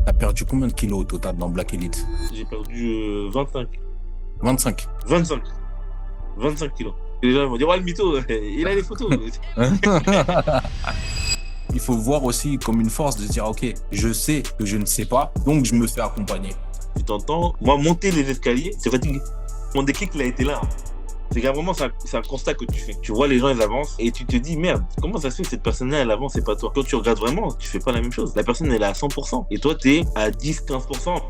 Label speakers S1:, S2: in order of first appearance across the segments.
S1: T'as perdu combien de kilos au total dans Black Elite?
S2: J'ai perdu 25.
S1: 25.
S2: 25. 25 kilos. Et les gens vont dire, ouais, le mytho, il a les photos.
S1: Il faut voir aussi comme une force de dire, ok, je sais que je ne sais pas, donc je me fais accompagner.
S2: Tu t'entends, moi, monter les escaliers, c'est fatigué. Mon déclic, il a été là. C'est qu'à vraiment, c'est un constat que tu fais. Tu vois les gens, ils avancent et tu te dis, merde, comment ça se fait que cette personne-là, elle avance et pas toi? Quand tu regardes vraiment, tu fais pas la même chose. La personne, elle est à 100% et toi, t'es à 10-15%.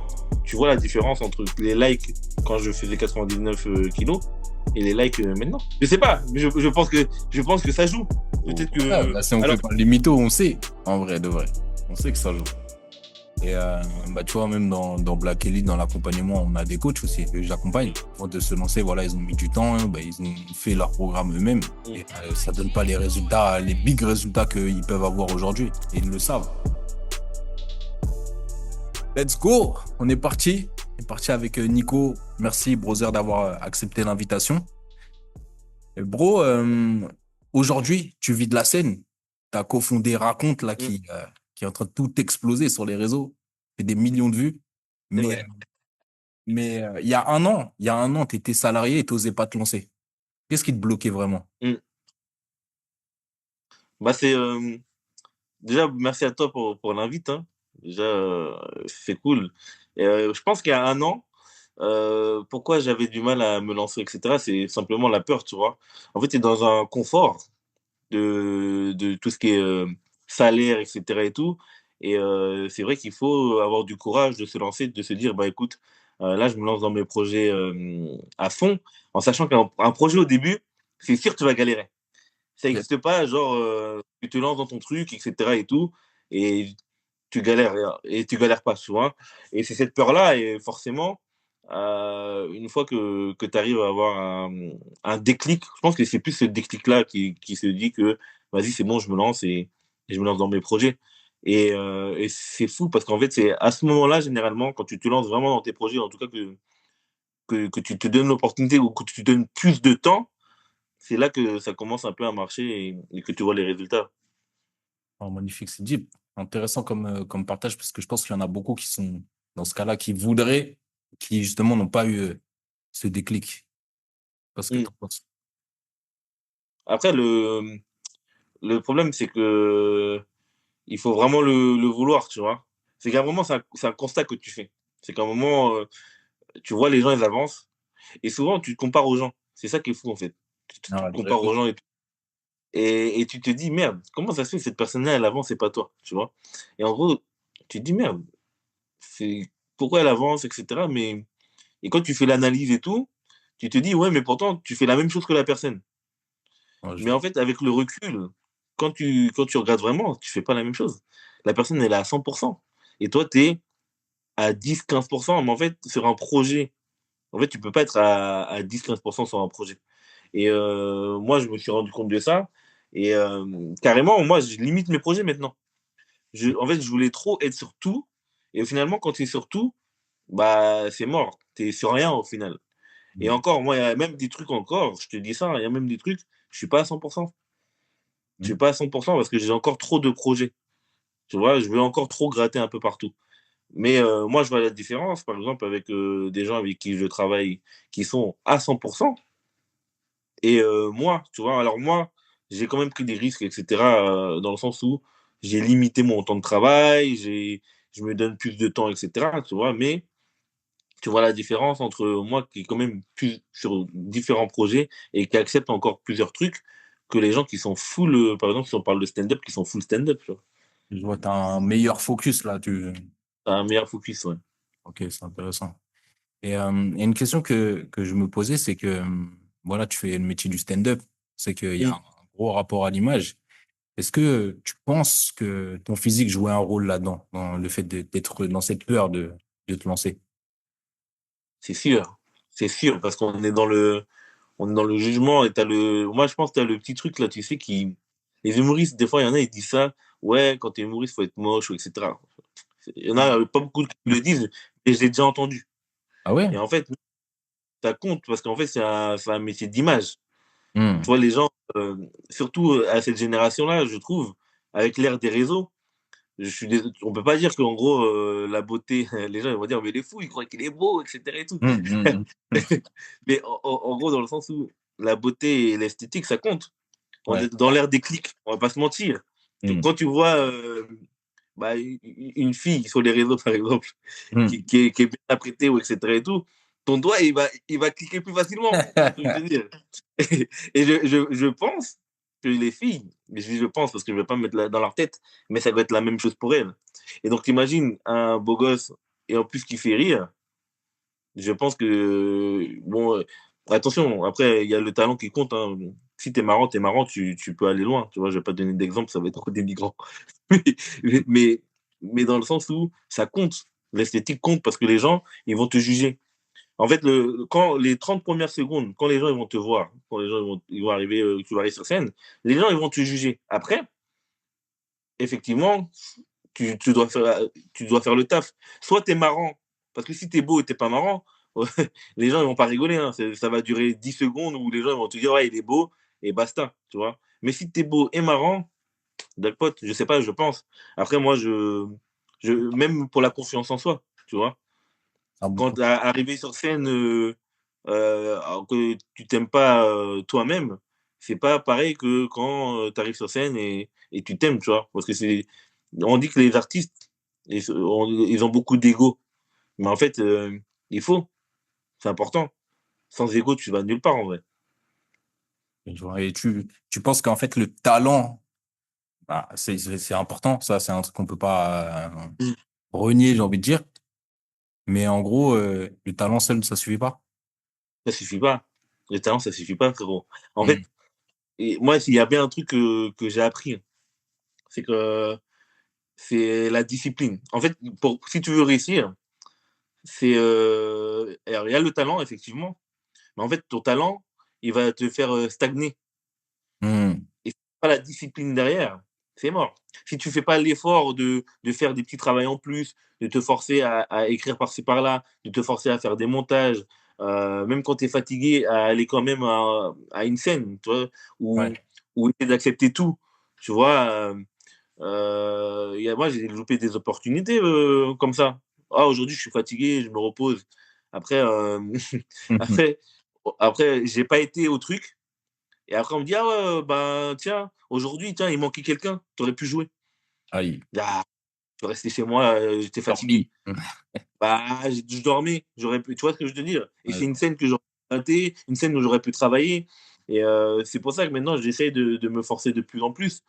S2: Tu vois la différence entre les likes quand je faisais 99 kilos et les likes maintenant. Je sais pas, mais je pense que ça joue. Peut-être
S1: Ouais,
S2: que.
S1: bah, si on
S2: Alors,
S1: fait pas les mythos, on sait, en vrai, de vrai. On sait que ça joue. Et bah, tu vois, même dans Black Elite, dans l'accompagnement, on a des coachs aussi que j'accompagne. Avant de se lancer, voilà, ils ont mis du temps, hein, bah, ils ont fait leur programme eux-mêmes. Et ça donne pas les résultats, les big résultats qu'ils peuvent avoir aujourd'hui. Et ils le savent. Let's go! On est parti. On est parti avec Nico. Merci, brother, d'avoir accepté l'invitation. Et bro, aujourd'hui, tu vis de la scène. Tu as cofondé Raconte, là, qui est en train de tout exploser sur les réseaux. Fait des millions de vues.
S2: c'est
S1: Mais
S2: vrai.
S1: il y a un an, tu étais salarié et tu n'osais pas te lancer. Qu'est-ce qui te bloquait vraiment?
S2: Mm. Bah, c'est. Déjà, merci à toi pour l'invite, hein. Déjà, c'est cool. Et, je pense qu'il y a un an, pourquoi j'avais du mal à me lancer, etc., c'est simplement la peur, tu vois. En fait, tu es dans un confort de tout ce qui est salaire, etc. et tout. Et c'est vrai qu'il faut avoir du courage de se lancer, de se dire, bah écoute, là, je me lance dans mes projets à fond, en sachant qu'un projet au début, c'est sûr que tu vas galérer. Ça
S1: Ok.
S2: n'existe pas, genre, tu te lances dans ton truc, etc. et tout, et tu galères, et tu galères pas souvent. Et c'est cette peur-là, et forcément, une fois que tu arrives à avoir un déclic, je pense que c'est plus ce déclic-là qui se dit que vas-y, c'est bon, je me lance et je me lance dans mes projets. Et c'est fou parce qu'en fait, c'est à ce moment-là, généralement, quand tu te lances vraiment dans tes projets, en tout cas que tu te donnes l'opportunité ou que tu te donnes plus de temps, c'est là que ça commence un peu à marcher et que tu vois les résultats.
S1: Oh, magnifique, c'est deep. Intéressant comme partage parce que je pense qu'il y en a beaucoup qui sont dans ce cas-là, qui voudraient, qui justement n'ont pas eu ce déclic. Parce que
S2: Mm.
S1: t'en penses.
S2: Après, le problème, c'est que il faut vraiment le vouloir, tu vois. C'est qu'à un moment, c'est un constat que tu fais. C'est qu'à un moment, tu vois les gens, ils avancent. Et souvent, tu te compares aux gens. C'est ça qui est fou, en fait. Tu
S1: Ah,
S2: te
S1: les
S2: compares
S1: réseaux.
S2: aux gens et tout. Et tu te dis, merde, comment ça se fait que cette personne-là, elle avance et pas toi, tu vois. Et en gros, tu te dis, merde, c'est pourquoi elle avance, etc. Mais et quand tu fais l'analyse et tout, tu te dis, ouais, mais pourtant, tu fais la même chose que la personne.
S1: Ouais, je
S2: Mais en
S1: vois.
S2: fait, avec le recul, quand tu regardes vraiment, tu fais pas la même chose. La personne, elle est à 100%. Et toi, tu es à 10-15%. Mais en fait, sur un projet, en fait, tu peux pas être à 10-15% sur un projet. Et moi, je me suis rendu compte de ça. Et carrément, moi, je limite mes projets maintenant. En fait, je voulais trop être sur tout. Et finalement, quand tu es sur tout, bah, c'est mort. Tu es sur rien au final. Et
S1: Mm.
S2: encore, moi, il y a même des trucs encore, je te dis ça, il y a même des trucs, je suis pas à 100%. Je
S1: Mm.
S2: suis pas à 100% parce que j'ai encore trop de projets. Tu vois? Je veux encore trop gratter un peu partout. Mais moi, je vois la différence, par exemple, avec des gens avec qui je travaille qui sont à 100%. Et moi, tu vois? Alors moi, j'ai quand même pris des risques et cetera, dans le sens où j'ai limité mon temps de travail, je me donne plus de temps et cetera, tu vois? Mais tu vois la différence entre moi qui est quand même plus sur différents projets et qui accepte encore plusieurs trucs, que les gens qui sont full, par exemple, si on parle de stand-up, qui sont full stand-up, tu vois?
S1: Je vois, t'as un meilleur focus là.
S2: Tu un meilleur focus, ouais.
S1: Ok, c'est intéressant. Et il y a une question que je me posais, c'est que voilà, tu fais le métier du stand-up, c'est qu'il y a
S2: Mmh.
S1: un gros rapport à l'image. Est-ce que tu penses que ton physique jouait un rôle là-dedans, dans le fait d'être dans cette peur de te lancer?
S2: C'est sûr, parce qu'on est dans le jugement et moi je pense que tu as le petit truc là, tu sais, les humoristes, des fois, il y en a, ils disent ça, ouais, quand tu es humoriste, faut être moche, ou etc. Il y en a pas beaucoup qui le disent, mais j'ai déjà entendu.
S1: Ah ouais?
S2: Et en fait, ça compte parce qu'en fait, c'est un métier d'image. Tu
S1: Hmm.
S2: vois, les gens, surtout à cette génération-là, je trouve, avec l'ère des réseaux, On peut pas dire qu'en gros, la beauté, les gens ils vont dire, mais il est fou, il croit qu'il est beau, etc. et tout. Mais en gros, dans le sens où la beauté et l'esthétique, ça compte. On
S1: Ouais.
S2: est dans l'ère des clics, on va pas se mentir.
S1: Mm.
S2: Quand tu vois bah, une fille sur les réseaux, par exemple,
S1: Mm.
S2: qui est bien apprêtée, ou etc. et tout, ton doigt, il va cliquer plus facilement. Tu vois ce que je veux dire? Et je pense que les filles, mais je dis je pense parce que je ne vais pas me mettre dans leur tête, mais ça doit être la même chose pour elles. Et donc, t'imagines un beau gosse et en plus qui fait rire, je pense que, bon, attention, après, il y a le talent qui compte. Hein. Si t'es marrant, tu peux aller loin. Tu vois, je vais pas donner d'exemple, ça va être trop dénigrant. mais, mais, mais dans le sens où ça compte. L'esthétique compte parce que les gens, ils vont te juger. En fait, quand les 30 premières secondes, quand les gens ils vont te voir, quand les gens ils vont arriver, tu vas arriver sur scène, les gens ils vont te juger. Après, effectivement, tu, tu, dois faire, tu dois faire le taf. Soit tu es marrant, parce que si tu es beau et tu pas marrant, les gens ils vont pas rigoler. Hein. Ça va durer 10 secondes où les gens ils vont te dire, ouais, il est beau, et basta. Tu vois. Mais si tu es beau et marrant, jackpot, je sais pas, je pense. Après, moi, même pour la confiance en soi, tu vois.
S1: Ah,
S2: Quand
S1: beaucoup.
S2: arrivé sur scène, alors que tu t'aimes pas toi-même, c'est pas pareil que quand tu arrives sur scène et tu t'aimes, tu vois. Parce que on dit que les artistes, ils ont beaucoup d'ego. Mais en fait, il faut, c'est important. Sans ego, tu vas nulle part en vrai.
S1: Tu vois. Et tu penses qu'en fait, le talent, bah, c'est important. Ça, c'est un truc qu'on peut pas
S2: Mm.
S1: renier, j'ai envie de dire. Mais en gros, le talent seul, ça suffit pas.
S2: Ça suffit pas. Le talent, ça suffit pas, frérot. En fait,
S1: Mm.
S2: moi, s'il y a bien un truc que j'ai appris, c'est que c'est la discipline. En fait, si tu veux réussir, alors, il y a le talent, effectivement, mais en fait, ton talent, il va te faire stagner.
S1: Mm.
S2: Et si tu pas la discipline derrière, c'est mort. Si tu fais pas l'effort de faire des petits travails en plus, de te forcer à écrire par-ci par-là, de te forcer à faire des montages, même quand tu es fatigué, à aller quand même à une scène, tu vois,
S1: Ouais.
S2: ou essayer d'accepter tout. Tu vois, moi, j'ai loupé des opportunités comme ça. Ah, aujourd'hui, je suis fatigué, je me repose. Après, après, j'ai pas été au truc. Et après, on me dit, ah ouais, bah, tiens, aujourd'hui, tiens, il manquait quelqu'un, tu aurais pu jouer.
S1: Aïe.
S2: Ah, je suis resté chez moi, j'étais fatigué.
S1: Dormi.
S2: Bah, je dormais, tu vois ce que je veux te dire? Et c'est
S1: Ouais.
S2: une scène que j'aurais pu rater, une scène où j'aurais pu travailler. Et c'est pour ça que maintenant, j'essaie de me forcer de plus en plus.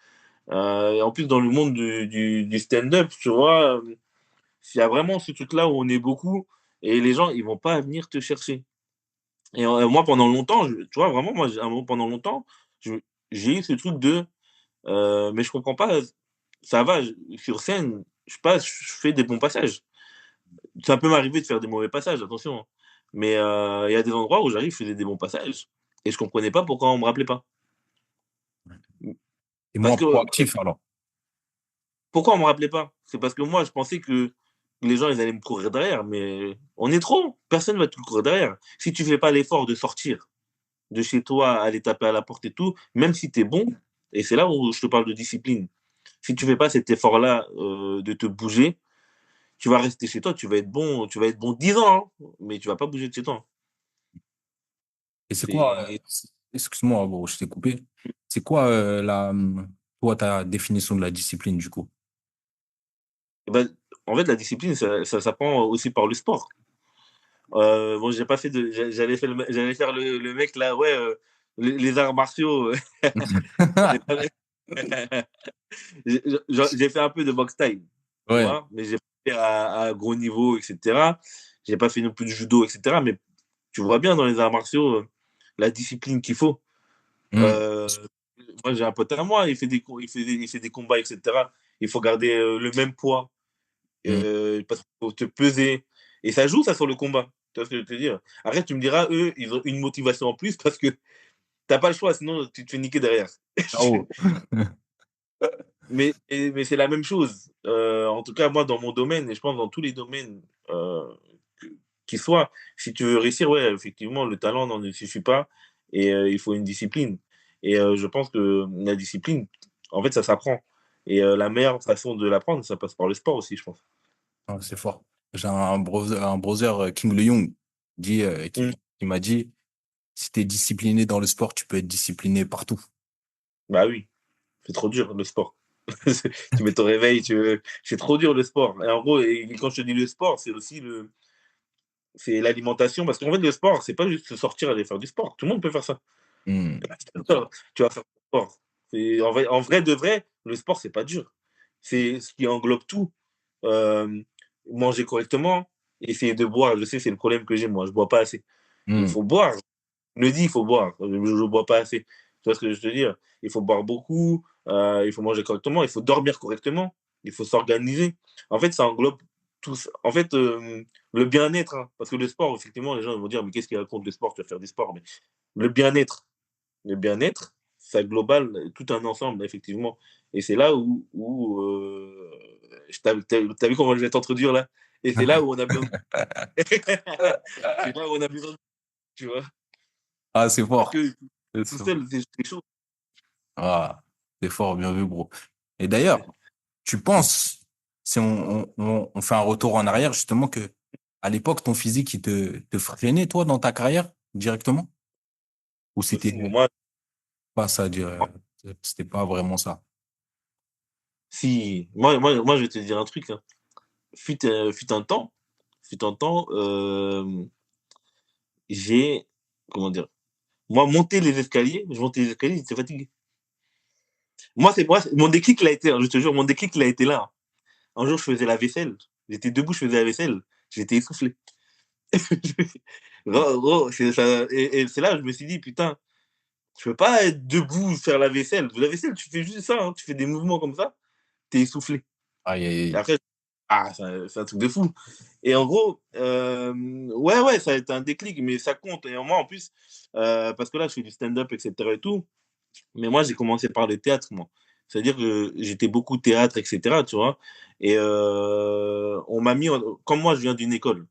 S2: Et en plus, dans le monde du stand-up, tu vois, il y a vraiment ce truc-là où on est beaucoup et les gens, ils vont pas venir te chercher. Et moi, pendant longtemps, tu vois, vraiment, moi, pendant longtemps, je- j'ai eu ce truc mais je comprends pas, ça va, sur scène, je passe, je fais des bons passages. Ça peut m'arriver de faire des mauvais passages, attention. Hein. Mais il y a des endroits où j'arrive, je faisais des bons passages et je comprenais pas pourquoi on me rappelait pas.
S1: Et
S2: Parce
S1: moins
S2: que
S1: proactif, alors.
S2: Pourquoi on me rappelait pas? C'est parce que moi, je pensais que les gens, ils allaient me courir derrière, mais on est trop. Personne va te courir derrière. Si tu fais pas l'effort de sortir de chez toi, aller taper à la porte et tout, même si tu es bon, et c'est là où je te parle de discipline. Si tu fais pas cet effort-là de te bouger, tu vas rester chez toi, tu vas être bon 10 ans, hein, mais tu vas pas bouger de chez toi.
S1: Et c'est quoi,
S2: C'est,
S1: excuse-moi, bon, je t'ai coupé. C'est quoi, toi, ta définition de la discipline, du coup?
S2: ben, en fait, la discipline, ça s'apprend aussi par le sport. Bon, j'ai pas fait de, j'allais faire le mec là, ouais, les arts martiaux. J'ai pas- j'ai fait un peu de boxe thaï, tu
S1: Ouais.
S2: vois, mais j'ai pas fait à gros niveau, etc. J'ai pas fait non plus de judo, etc. Mais tu vois bien dans les arts martiaux la discipline qu'il faut.
S1: Mm.
S2: Euh, Moi, j'ai un pote à moi, il fait des combats, etc. Il faut garder le même poids
S1: Mm.
S2: parce qu'il faut te peser. Et ça joue, ça, sur le combat. Tu vois ce que je veux te dire? Après, tu me diras, eux, ils ont une motivation en plus parce que t'as pas le choix, sinon tu te fais niquer derrière.
S1: Ciao.
S2: Mais c'est la même chose. En tout cas, moi, dans mon domaine, et je pense dans tous les domaines que- qui soient, si tu veux réussir, ouais, effectivement, le talent n'en suffit pas et il faut une discipline. Et je pense que la discipline, en fait, ça s'apprend. Et la meilleure façon de l'apprendre, ça passe par le sport aussi, je pense.
S1: Ah, c'est fort. J'ai un brother, King Le Young,
S2: Mm.
S1: qui m'a dit, si tu es discipliné dans le sport, tu peux être discipliné partout.
S2: Bah oui, c'est trop dur le sport. Tu mets ton réveil, c'est trop dur le sport. Et en gros, et quand je te dis le sport, c'est aussi c'est l'alimentation. Parce qu'en fait, le sport, c'est pas juste se sortir et aller faire du sport. Tout le monde peut faire ça.
S1: Hmm.
S2: Tu vas faire du sport. En vrai de vrai, le sport, c'est pas dur. C'est ce qui englobe tout. Euh, Manger correctement, essayer de boire. Je sais, c'est le problème que j'ai, moi. Je bois pas assez. Il
S1: Hmm.
S2: faut boire. Je me dis, il faut boire. Je ne bois pas assez. Tu vois ce que je veux te dire? Il faut boire beaucoup, il faut manger correctement, il faut dormir correctement, il faut s'organiser. En fait, ça englobe tout ça. En fait, le bien-être, hein, parce que le sport, effectivement, les gens vont dire, mais qu'est-ce qu'il raconte le sport? Tu vas faire du sport. Mais le bien-être, ça global tout un ensemble, effectivement. Et c'est là t'as vu comment je vais t'introduire là? Et c'est là où on a besoin. C'est là où on a besoin, tu vois.
S1: Ah, c'est
S2: Parce
S1: fort.
S2: que tout
S1: C'est fort.
S2: seul, c'est chaud.
S1: Ah, c'est fort, bien vu, bro. Et d'ailleurs, tu penses, si on fait un retour en arrière, justement, que à l'époque, ton physique, te freinait, toi, dans ta carrière, directement? Ou
S2: De
S1: c'était
S2: fou. Moi,
S1: pas ça, c'était pas vraiment ça?
S2: si, moi, je vais te dire un truc, hein. Fut un temps, j'ai, comment dire, moi, je montais les escaliers, j'étais fatigué. Mon déclic l'a été, hein, je te jure, mon déclic l'a été là, hein. Un jour, je faisais la vaisselle, j'étais debout, je faisais la vaisselle, j'étais essoufflé. Gros, gros, et c'est là que je me suis dit, putain, je peux pas être debout, faire la vaisselle. La vaisselle, tu fais juste ça, hein, tu fais des mouvements comme ça, t'es essoufflé.
S1: Aïe, aïe,
S2: Et
S1: aïe.
S2: après, c'est un truc de fou. Et en gros, ouais, ouais, ça a été un déclic, mais ça compte. Et moi, en plus, parce que là, je fais du stand-up, etc. et tout, mais moi, j'ai commencé par le théâtre, moi. C'est-à-dire que j'étais beaucoup théâtre, etc., tu vois. Et on m'a mis, comme moi, je viens d'une école.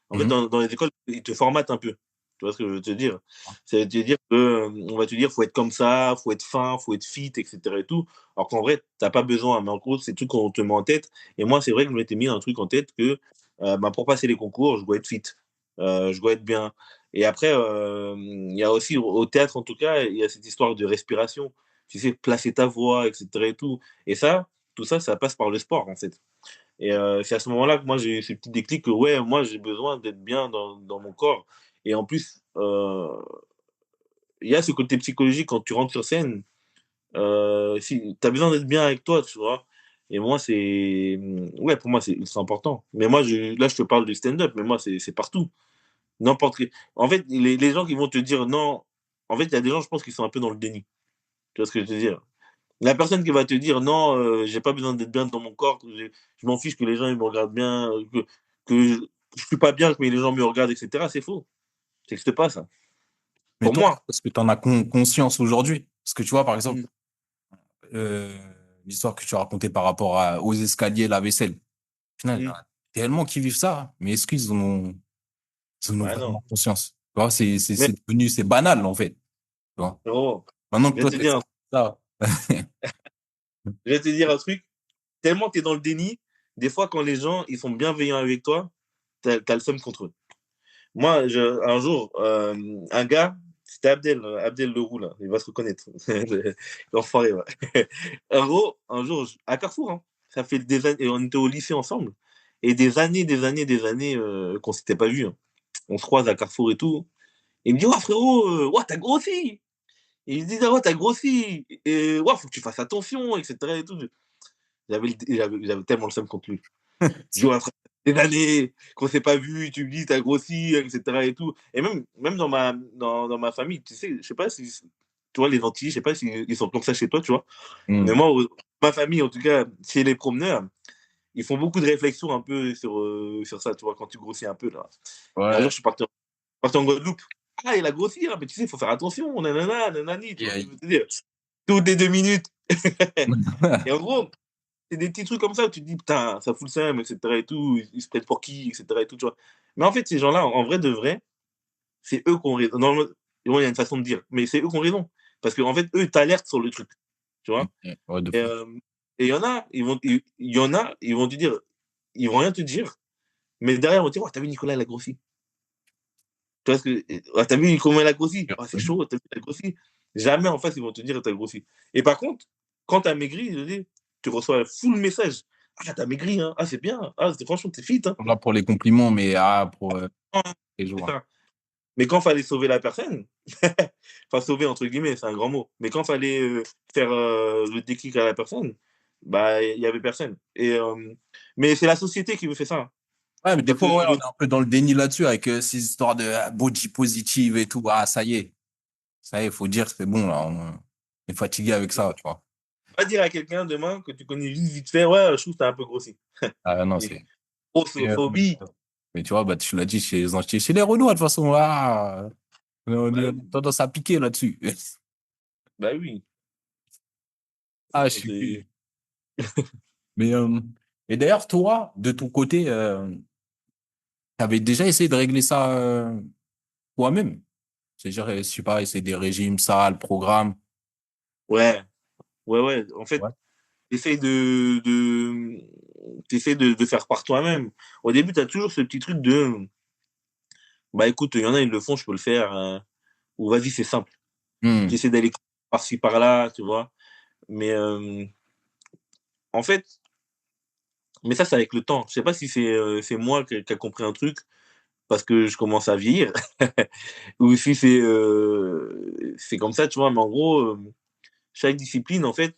S2: En fait,
S1: Mhm.
S2: dans les écoles, ils te formatent un peu. Tu vois ce que je veux te dire? C'est te dire que, on va te dire, faut être comme ça, faut être fin, faut être fit, etc. et tout. Alors qu'en vrai, t'as pas besoin. Mais en gros, c'est le truc qu'on te met en tête. Et moi, c'est vrai que je m'étais mis un truc en tête que, bah, pour passer les concours, je dois être fit. Je dois être bien. Et après, il y a aussi, au théâtre, en tout cas, il y a cette histoire de respiration. Tu sais, placer ta voix, etc. et tout. Et ça, tout ça, ça passe par le sport, en fait. Et c'est à ce moment-là que moi j'ai eu ce petit déclic que ouais, moi j'ai besoin d'être bien dans mon corps. Et en plus, il y a ce côté psychologique quand tu rentres sur scène. Si, tu as besoin d'être bien avec toi, tu vois. Et moi, ouais, pour moi, c'est important. Mais moi, là, je te parle du stand-up, mais moi, c'est partout. N'importe quel. En fait, les gens qui vont te dire non, en fait, il y a des gens, je pense, qui sont un peu dans le déni. Tu vois ce que je veux dire? La personne qui va te dire non, j'ai pas besoin d'être bien dans mon corps, je m'en fiche que les gens ils me regardent bien, que je suis pas bien, mais les gens me regardent, etc. C'est faux. Ça n'existe pas, ça.
S1: Mais
S2: Pour
S1: toi,
S2: moi.
S1: est-ce que tu en as conscience aujourd'hui? Parce que tu vois, par exemple,
S2: Mm.
S1: euh, l'histoire que tu as racontée par rapport aux escaliers, la vaisselle. Au final, il y en
S2: Mm.
S1: a tellement qui vivent ça, hein. Mais est-ce ils en ont
S2: Ouais, non.
S1: vraiment conscience? Tu vois,
S2: Mais,
S1: c'est banal, en fait. Tu vois.
S2: gros,
S1: Maintenant que
S2: je vais
S1: toi,
S2: te
S1: t'es
S2: dire,
S1: sorti de ça.
S2: je vais te dire un truc. Tellement tu es dans le déni, des fois, quand les gens ils sont bienveillants avec toi, t'as le seum contre eux. Moi, un jour, un gars, c'était Abdel Leroux, là, il va se reconnaître. L'enfoiré, ouais. En gros, un jour, à Carrefour, hein, ça fait des années, on était au lycée ensemble, et des années qu'on s'était pas vus, hein. On se croise à Carrefour et tout. Et il me dit, ouais, frérot, ouais, t'as grossi. Et il me dit, ah, ouais, t'as grossi. Et ouais, faut que tu fasses attention, etc. Et tout. J'avais tellement le seum contre lui. Je dis, ouais, frère, des années qu'on s'est pas vu, tu me dis, t'as grossi, etc. et tout. Et même dans ma famille, tu sais, je sais pas si, tu vois, les Antilles, je sais pas s'ils ils sont comme ça chez toi, tu vois. Mais
S1: Hmm.
S2: moi, ma famille, en tout cas, chez les promeneurs, ils font beaucoup de réflexions un peu sur ça, tu vois, quand tu grossis un peu, là. Et un jour,
S1: Ouais.
S2: je suis parti en Guadeloupe. Ah, il a grossi, hein, mais tu sais, il faut faire attention, nanana, nanani, tu
S1: Aïe,
S2: vois ce que je
S1: aïe.
S2: veux te dire. Toutes les 2 minutes. Et en gros, c'est des petits trucs comme ça où tu te dis, putain, ça fout le seum, etc. et tout, ils se prennent pour qui, etc. et tout, tu vois. Mais en fait, ces gens-là, en vrai de vrai, c'est eux qui ont raison. Non, il y a une façon de dire, mais c'est eux qui ont raison. Parce qu'en fait, eux, t'alertent sur le truc, tu vois.
S1: Ouais, de
S2: Et,
S1: fou.
S2: Et il y en a, ils vont te dire, ils vont rien te dire, mais derrière, ils vont te dire: «Oh, tu vu Nicolas, il a grossi». Tu vois ce que «Oh, tu vu comment il a grossi? Oh, c'est chaud, tu vu, il a grossi». Jamais en face, ils vont te dire: «Tu as grossi». Et par contre, quand tu as maigri, je dis, tu reçois full message: «Ah, tu as maigri, hein. Ah, c'est bien. Ah, franchement, tu es fit, hein».
S1: Là pour les compliments, mais pour les
S2: C'est
S1: jours.
S2: ça. Mais quand fallait sauver la personne, enfin «sauver» entre guillemets, c'est un grand mot, mais quand fallait, faire, le déclic à la personne, bah, il y avait personne mais c'est la société qui me fait ça, hein.
S1: Ouais, mais des
S2: Parce
S1: fois, ouais,
S2: que
S1: on est un peu dans le déni là-dessus avec ces histoires de body positive et tout. Ah, ça y est. Ça y est, faut dire, c'est bon, là. On est fatigué avec ça, tu vois.
S2: va dire à quelqu'un demain que tu connais juste vite fait: «Ouais, je trouve que tu as un peu grossi».
S1: Ah, non,
S2: Et
S1: c'est. Et,
S2: grossophobie.
S1: mais tu vois, bah, tu l'as dit chez les Renois, de toute façon. Ah, on
S2: Bah
S1: a
S2: oui,
S1: tendance à piquer là-dessus.
S2: bah oui,
S1: Ah, je suis
S2: c'est
S1: plus. Mais, et d'ailleurs, toi, de ton côté, tu avais déjà essayé de régler ça toi-même. C'est-à-dire, je sais pas, essayer des régimes, ça, le programme.
S2: ouais, ouais, ouais, en fait,
S1: Ouais.
S2: essaye de faire par toi-même. Au début, tu as toujours ce petit truc de: «Bah, écoute, il y en a, ils le font, je peux le faire», ou «Vas-y, c'est simple». Tu
S1: Hmm.
S2: essaies d'aller par-ci par-là, tu vois? Mais, en fait mais ça, c'est avec le temps. Je sais pas si c'est moi qui a compris un truc parce que je commence à vieillir ou si c'est comme ça, tu vois? Mais en gros, chaque discipline, en fait,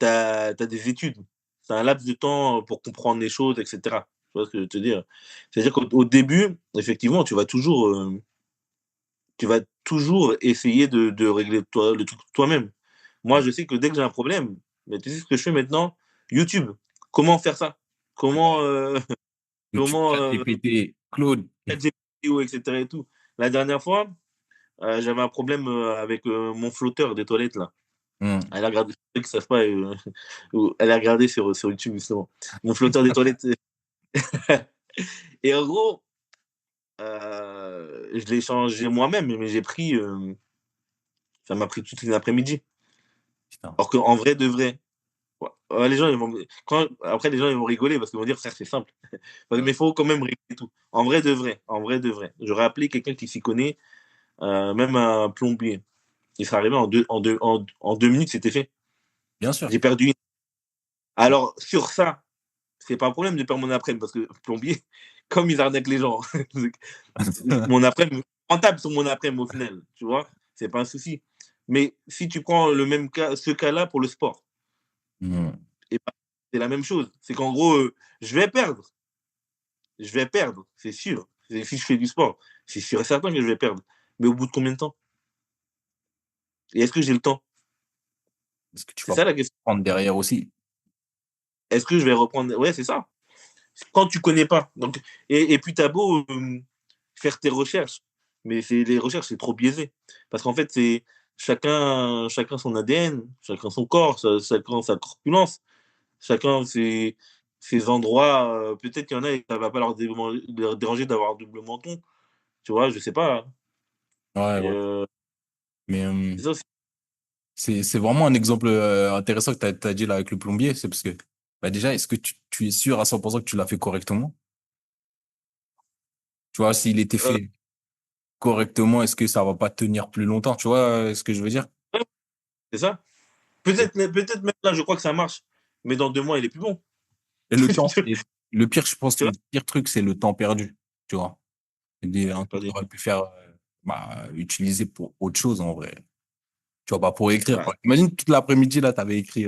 S2: tu as des études. Tu as un laps de temps pour comprendre les choses et cetera. Tu vois ce que je veux te dire? C'est-à-dire qu'au début, effectivement, tu vas toujours essayer de régler toi le truc toi-même. Moi, je sais que dès que j'ai un problème, mais tu sais ce que je fais maintenant? YouTube. Comment faire ça? Comment,
S1: YouTube,
S2: comment,
S1: ChatGPT, Claude.
S2: ChatGPT ou et cetera et tout. La dernière fois, j'avais un problème, avec, mon flotteur des toilettes là.
S1: Hmm.
S2: Elle a regardé, pour ceux qui savent pas, elle a regardé sur YouTube justement. Mon flotteur des toilettes, et en gros, je l'ai changé moi-même, mais ça m'a pris toute une après-midi.
S1: Putain.
S2: Alors qu'en vrai de vrai, ouais, ouais, les gens ils vont après les gens ils vont rigoler parce qu'ils vont dire: «Frère, c'est simple». Mais il faut quand même régler tout. En vrai de vrai, j'aurais appelé quelqu'un qui s'y connaît, même un plombier. Il serait arrivé en 2 minutes, c'était fait.
S1: Bien sûr.
S2: J'ai perdu une alors sur ça, c'est pas un problème de perdre mon après-midi parce que plombier, comme ils arnaquent les gens, mon après-midi rentable sur mon après-midi au final, tu vois? C'est pas un souci. Mais si tu prends le même cas ce cas-là pour le sport
S1: Hmm.
S2: et bah, c'est la même chose. C'est qu'en gros, je vais perdre. Je vais perdre, c'est sûr. Si je fais du sport, c'est sûr et certain que je vais perdre. Mais au bout de combien de temps? Et est-ce que j'ai le temps?
S1: Est-ce que tu
S2: C'est
S1: vas
S2: ça la question.
S1: prendre derrière aussi?
S2: Est-ce que je vais reprendre ouais, c'est ça. Quand tu connais pas. Donc et puis tu as beau, faire tes recherches, mais c'est les recherches, c'est trop biaisé. Parce qu'en fait, c'est chacun son ADN, chacun son corps, chacun sa corpulence, chacun ses endroits, peut-être qu'il y en a et ça va pas leur déranger d'avoir un double menton, tu vois? Je sais pas, hein.
S1: Ouais,
S2: Et
S1: ouais. Mais
S2: c'est ça aussi.
S1: c'est vraiment un exemple intéressant que tu as dit là avec le plombier. C'est parce que, bah déjà, est-ce que tu es sûr à 100% que tu l'as fait correctement? Tu vois, s'il était
S2: Heu,
S1: fait correctement, est-ce que ça va pas tenir plus longtemps? Tu vois ce que je veux dire?
S2: ouais, c'est ça. Peut-être même là, je crois que ça marche, mais dans 2 mois, il est plus bon.
S1: Et le temps, et le pire, je pense
S2: Tu
S1: que
S2: vois?
S1: le pire truc, c'est le temps perdu. Tu vois?
S2: Ouais,
S1: Un
S2: c'est pas
S1: truc que
S2: des
S1: tu aurais pu faire, bah, utiliser pour autre chose en vrai. Tu vois, pas pour écrire,
S2: bah,
S1: quoi. Imagine toute l'après-midi, là, tu avais écrit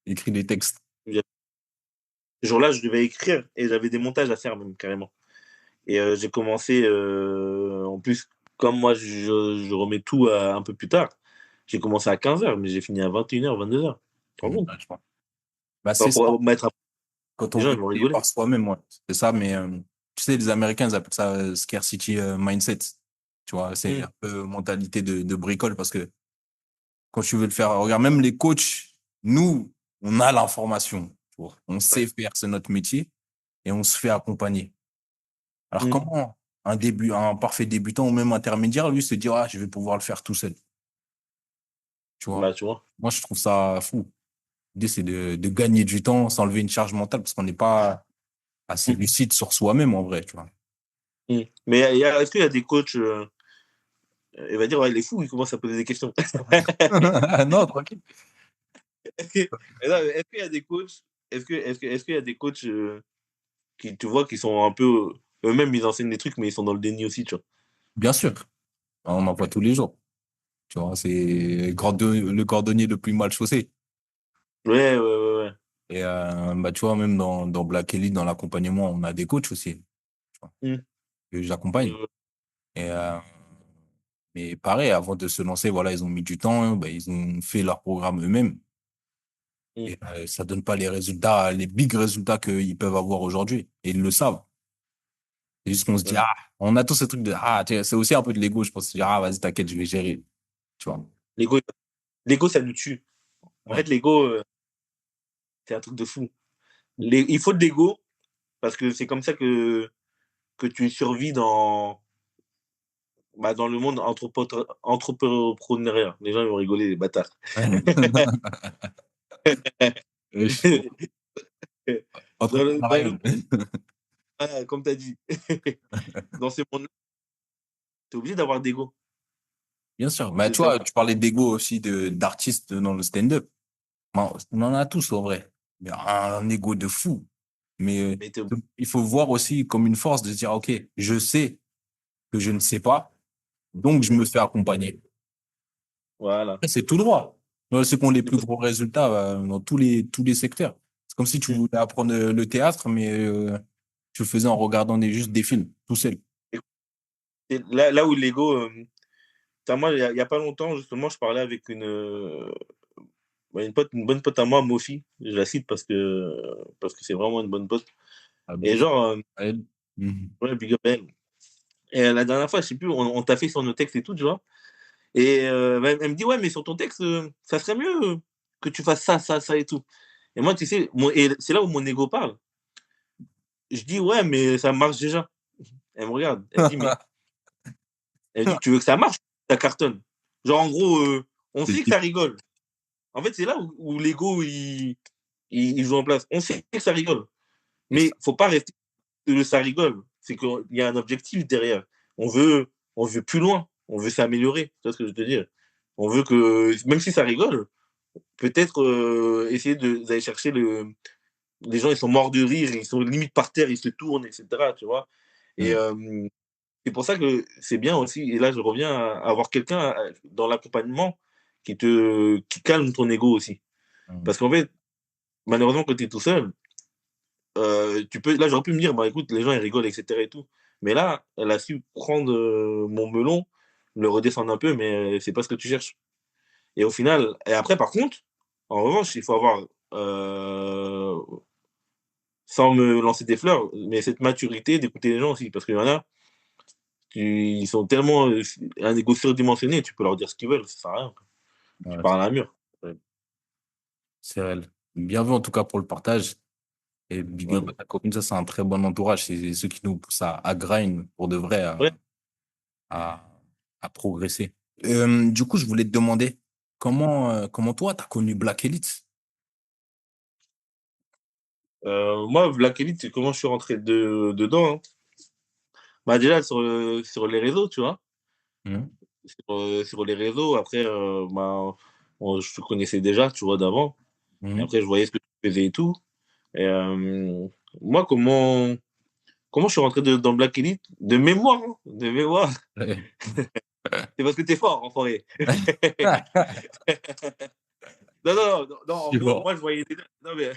S1: des textes.
S2: ce jour-là, je devais écrire et j'avais des montages à faire même carrément. Et j'ai commencé, en plus, comme moi je remets tout à un peu plus tard, j'ai commencé à 15h, mais j'ai fini à 21h, 22h. Tu te rends compte?
S1: Ouais, je vois. Bah,
S2: Pas
S1: c'est ça.
S2: pour mettre un
S1: Quand
S2: les
S1: on
S2: gens,
S1: veut
S2: ils vont
S1: payer
S2: rigoler.
S1: par soi-même, ouais. C'est ça, mais tu sais, les Américains, ils appellent ça scarcity mindset. Tu vois, c'est
S2: Mmh,
S1: un peu mentalité de bricole parce que quand tu veux le faire, regarde, même les coachs, nous, on a l'information. Tu vois. On
S2: ouais.
S1: sait faire, c'est notre métier et on se fait accompagner. Alors,
S2: Mmh.
S1: comment un parfait débutant ou même intermédiaire, lui, se dit, ah, je vais pouvoir le faire tout seul. Tu vois.
S2: Bah, tu vois?
S1: Moi, je trouve ça fou. L'idée, c'est de gagner du temps, s'enlever une charge mentale, parce qu'on n'est pas assez
S2: Mm.
S1: lucide sur soi-même, en vrai, tu vois.
S2: Mm. Mais est-ce qu'il y a des coachs, il va dire, ouais, il est fou, il commence à poser des questions.
S1: Non, tranquille.
S2: Est-ce qu'il y a des coachs, est-ce qu'il y a des coachs qui, tu vois, qui sont un peu, eux-mêmes, ils enseignent des trucs, mais ils sont dans le déni aussi, tu vois.
S1: Bien sûr, on en voit tous les jours. Tu vois, c'est le cordonnier le plus mal chaussé.
S2: Ouais, ouais, ouais, ouais.
S1: Et bah, tu vois, même dans Black Elite, dans l'accompagnement, on a des coachs aussi, tu vois,
S2: Mm.
S1: que j'accompagne.
S2: Euh,
S1: Et, mais pareil, avant de se lancer, voilà, ils ont mis du temps, hein, bah, ils ont fait leur programme eux-mêmes.
S2: mm.
S1: Et ça donne pas les résultats, les big résultats qu'ils peuvent avoir aujourd'hui. Et ils le savent. C'est juste qu'on se dit,
S2: Ouais.
S1: ah, on a tous ce truc de, ah, tu sais, c'est aussi un peu de l'ego, je pense. Se dire, ah, vas-y, t'inquiète, je vais gérer. Tu vois.
S2: L'ego, l'ego, ça nous tue. En
S1: Ouais.
S2: fait, l'ego, c'est un truc de fou. Il faut de l'ego, parce que c'est comme ça que tu survis dans le monde entrepreneurial. Les gens ils vont rigoler, les bâtards.
S1: Je suis
S2: Dans le
S1: entrepreneurial.
S2: comme tu as dit, dans ce monde-là, tu es obligé d'avoir d'ego.
S1: Bien sûr. Mais
S2: C'est
S1: tu
S2: ça.
S1: vois, tu parlais d'ego aussi d'artistes dans le stand-up. Bon, on en a tous, en vrai. Mais un ego de fou. Mais
S2: Mais
S1: il faut voir aussi comme une force de dire, OK, je sais que je ne sais pas, donc je me fais accompagner.
S2: voilà.
S1: C'est tout droit. Ceux qui ont les plus gros résultats dans tous les secteurs. C'est comme si tu voulais apprendre le théâtre, mais tu le faisais en regardant juste des films, tout seul.
S2: Et là où l'ego, moi, il y a pas longtemps, justement, je parlais avec une bonne pote à moi, Mofi. Je la cite parce que c'est vraiment une bonne pote.
S1: Ah,
S2: Et
S1: big up
S2: genre,
S1: à elle. Mhm.
S2: ouais, big up elle. Et la dernière fois, je sais plus, on t'a fait sur nos textes et tout, tu vois. Et elle me dit, ouais, mais sur ton texte, ça serait mieux que tu fasses ça, ça, ça et tout. Et moi, tu sais, et c'est là où mon ego parle. Je dis, ouais, mais ça marche déjà. Elle me regarde, elle me dit, tu veux que ça marche, ça cartonne. Genre, en gros, on
S1: C'est
S2: sait que ça rigole. En fait, c'est là où l'ego, il joue en place. On sait que ça rigole.
S1: c'est
S2: Mais
S1: ça.
S2: faut pas rester que ça rigole. C'est qu'il y a un objectif derrière. On veut, on veut plus loin. On veut s'améliorer. Tu vois ce que je veux te dire? On veut que, même si ça rigole, peut-être essayer d'aller chercher les gens, ils sont morts de rire, ils sont limite par terre, ils se tournent, etc. Tu vois. Et
S1: Mhm.
S2: c'est pour ça que c'est bien aussi. Et là, je reviens à avoir quelqu'un dans l'accompagnement qui calme ton ego aussi.
S1: Mhm.
S2: Parce qu'en fait, malheureusement, quand tu es tout seul, là, j'aurais pu me dire, bah écoute, les gens ils rigolent, etc. et tout. Mais là, elle a su prendre mon melon, le redescendre un peu, mais c'est pas ce que tu cherches. Et au final, et après, par contre, en revanche, il faut avoir, sans me lancer des fleurs, mais cette maturité d'écouter les gens aussi. Parce qu'il y en a, ils sont tellement un égo surdimensionné, tu peux leur dire ce qu'ils veulent, ça sert à rien. Tu
S1: Ouais,
S2: parles à un mur. Ouais.
S1: c'est réel. Bien vu en tout cas pour le partage. Et big up
S2: Ouais.
S1: à ta copine, ça c'est un très bon entourage. C'est ceux qui nous poussent à grind pour de vrai,
S2: Ouais.
S1: à, à progresser. Du coup, je voulais te demander comment toi, t'as connu Black Elite?
S2: Moi, Black Elite, c'est comment je suis rentré dedans, hein. Bah, déjà, sur les réseaux, tu vois.
S1: Mhm.
S2: Sur les réseaux, après, bah, je te connaissais déjà, tu vois, d'avant. Et
S1: Mhm.
S2: après, je voyais ce que tu faisais et tout. Et moi, comment je suis rentré dans Black Elite? De mémoire, hein, de mémoire.
S1: Ouais.
S2: C'est parce que t'es fort, enfoiré. Non, non, non, non, en
S1: Je
S2: gros,
S1: vois.
S2: moi, je voyais déjà, non, mais,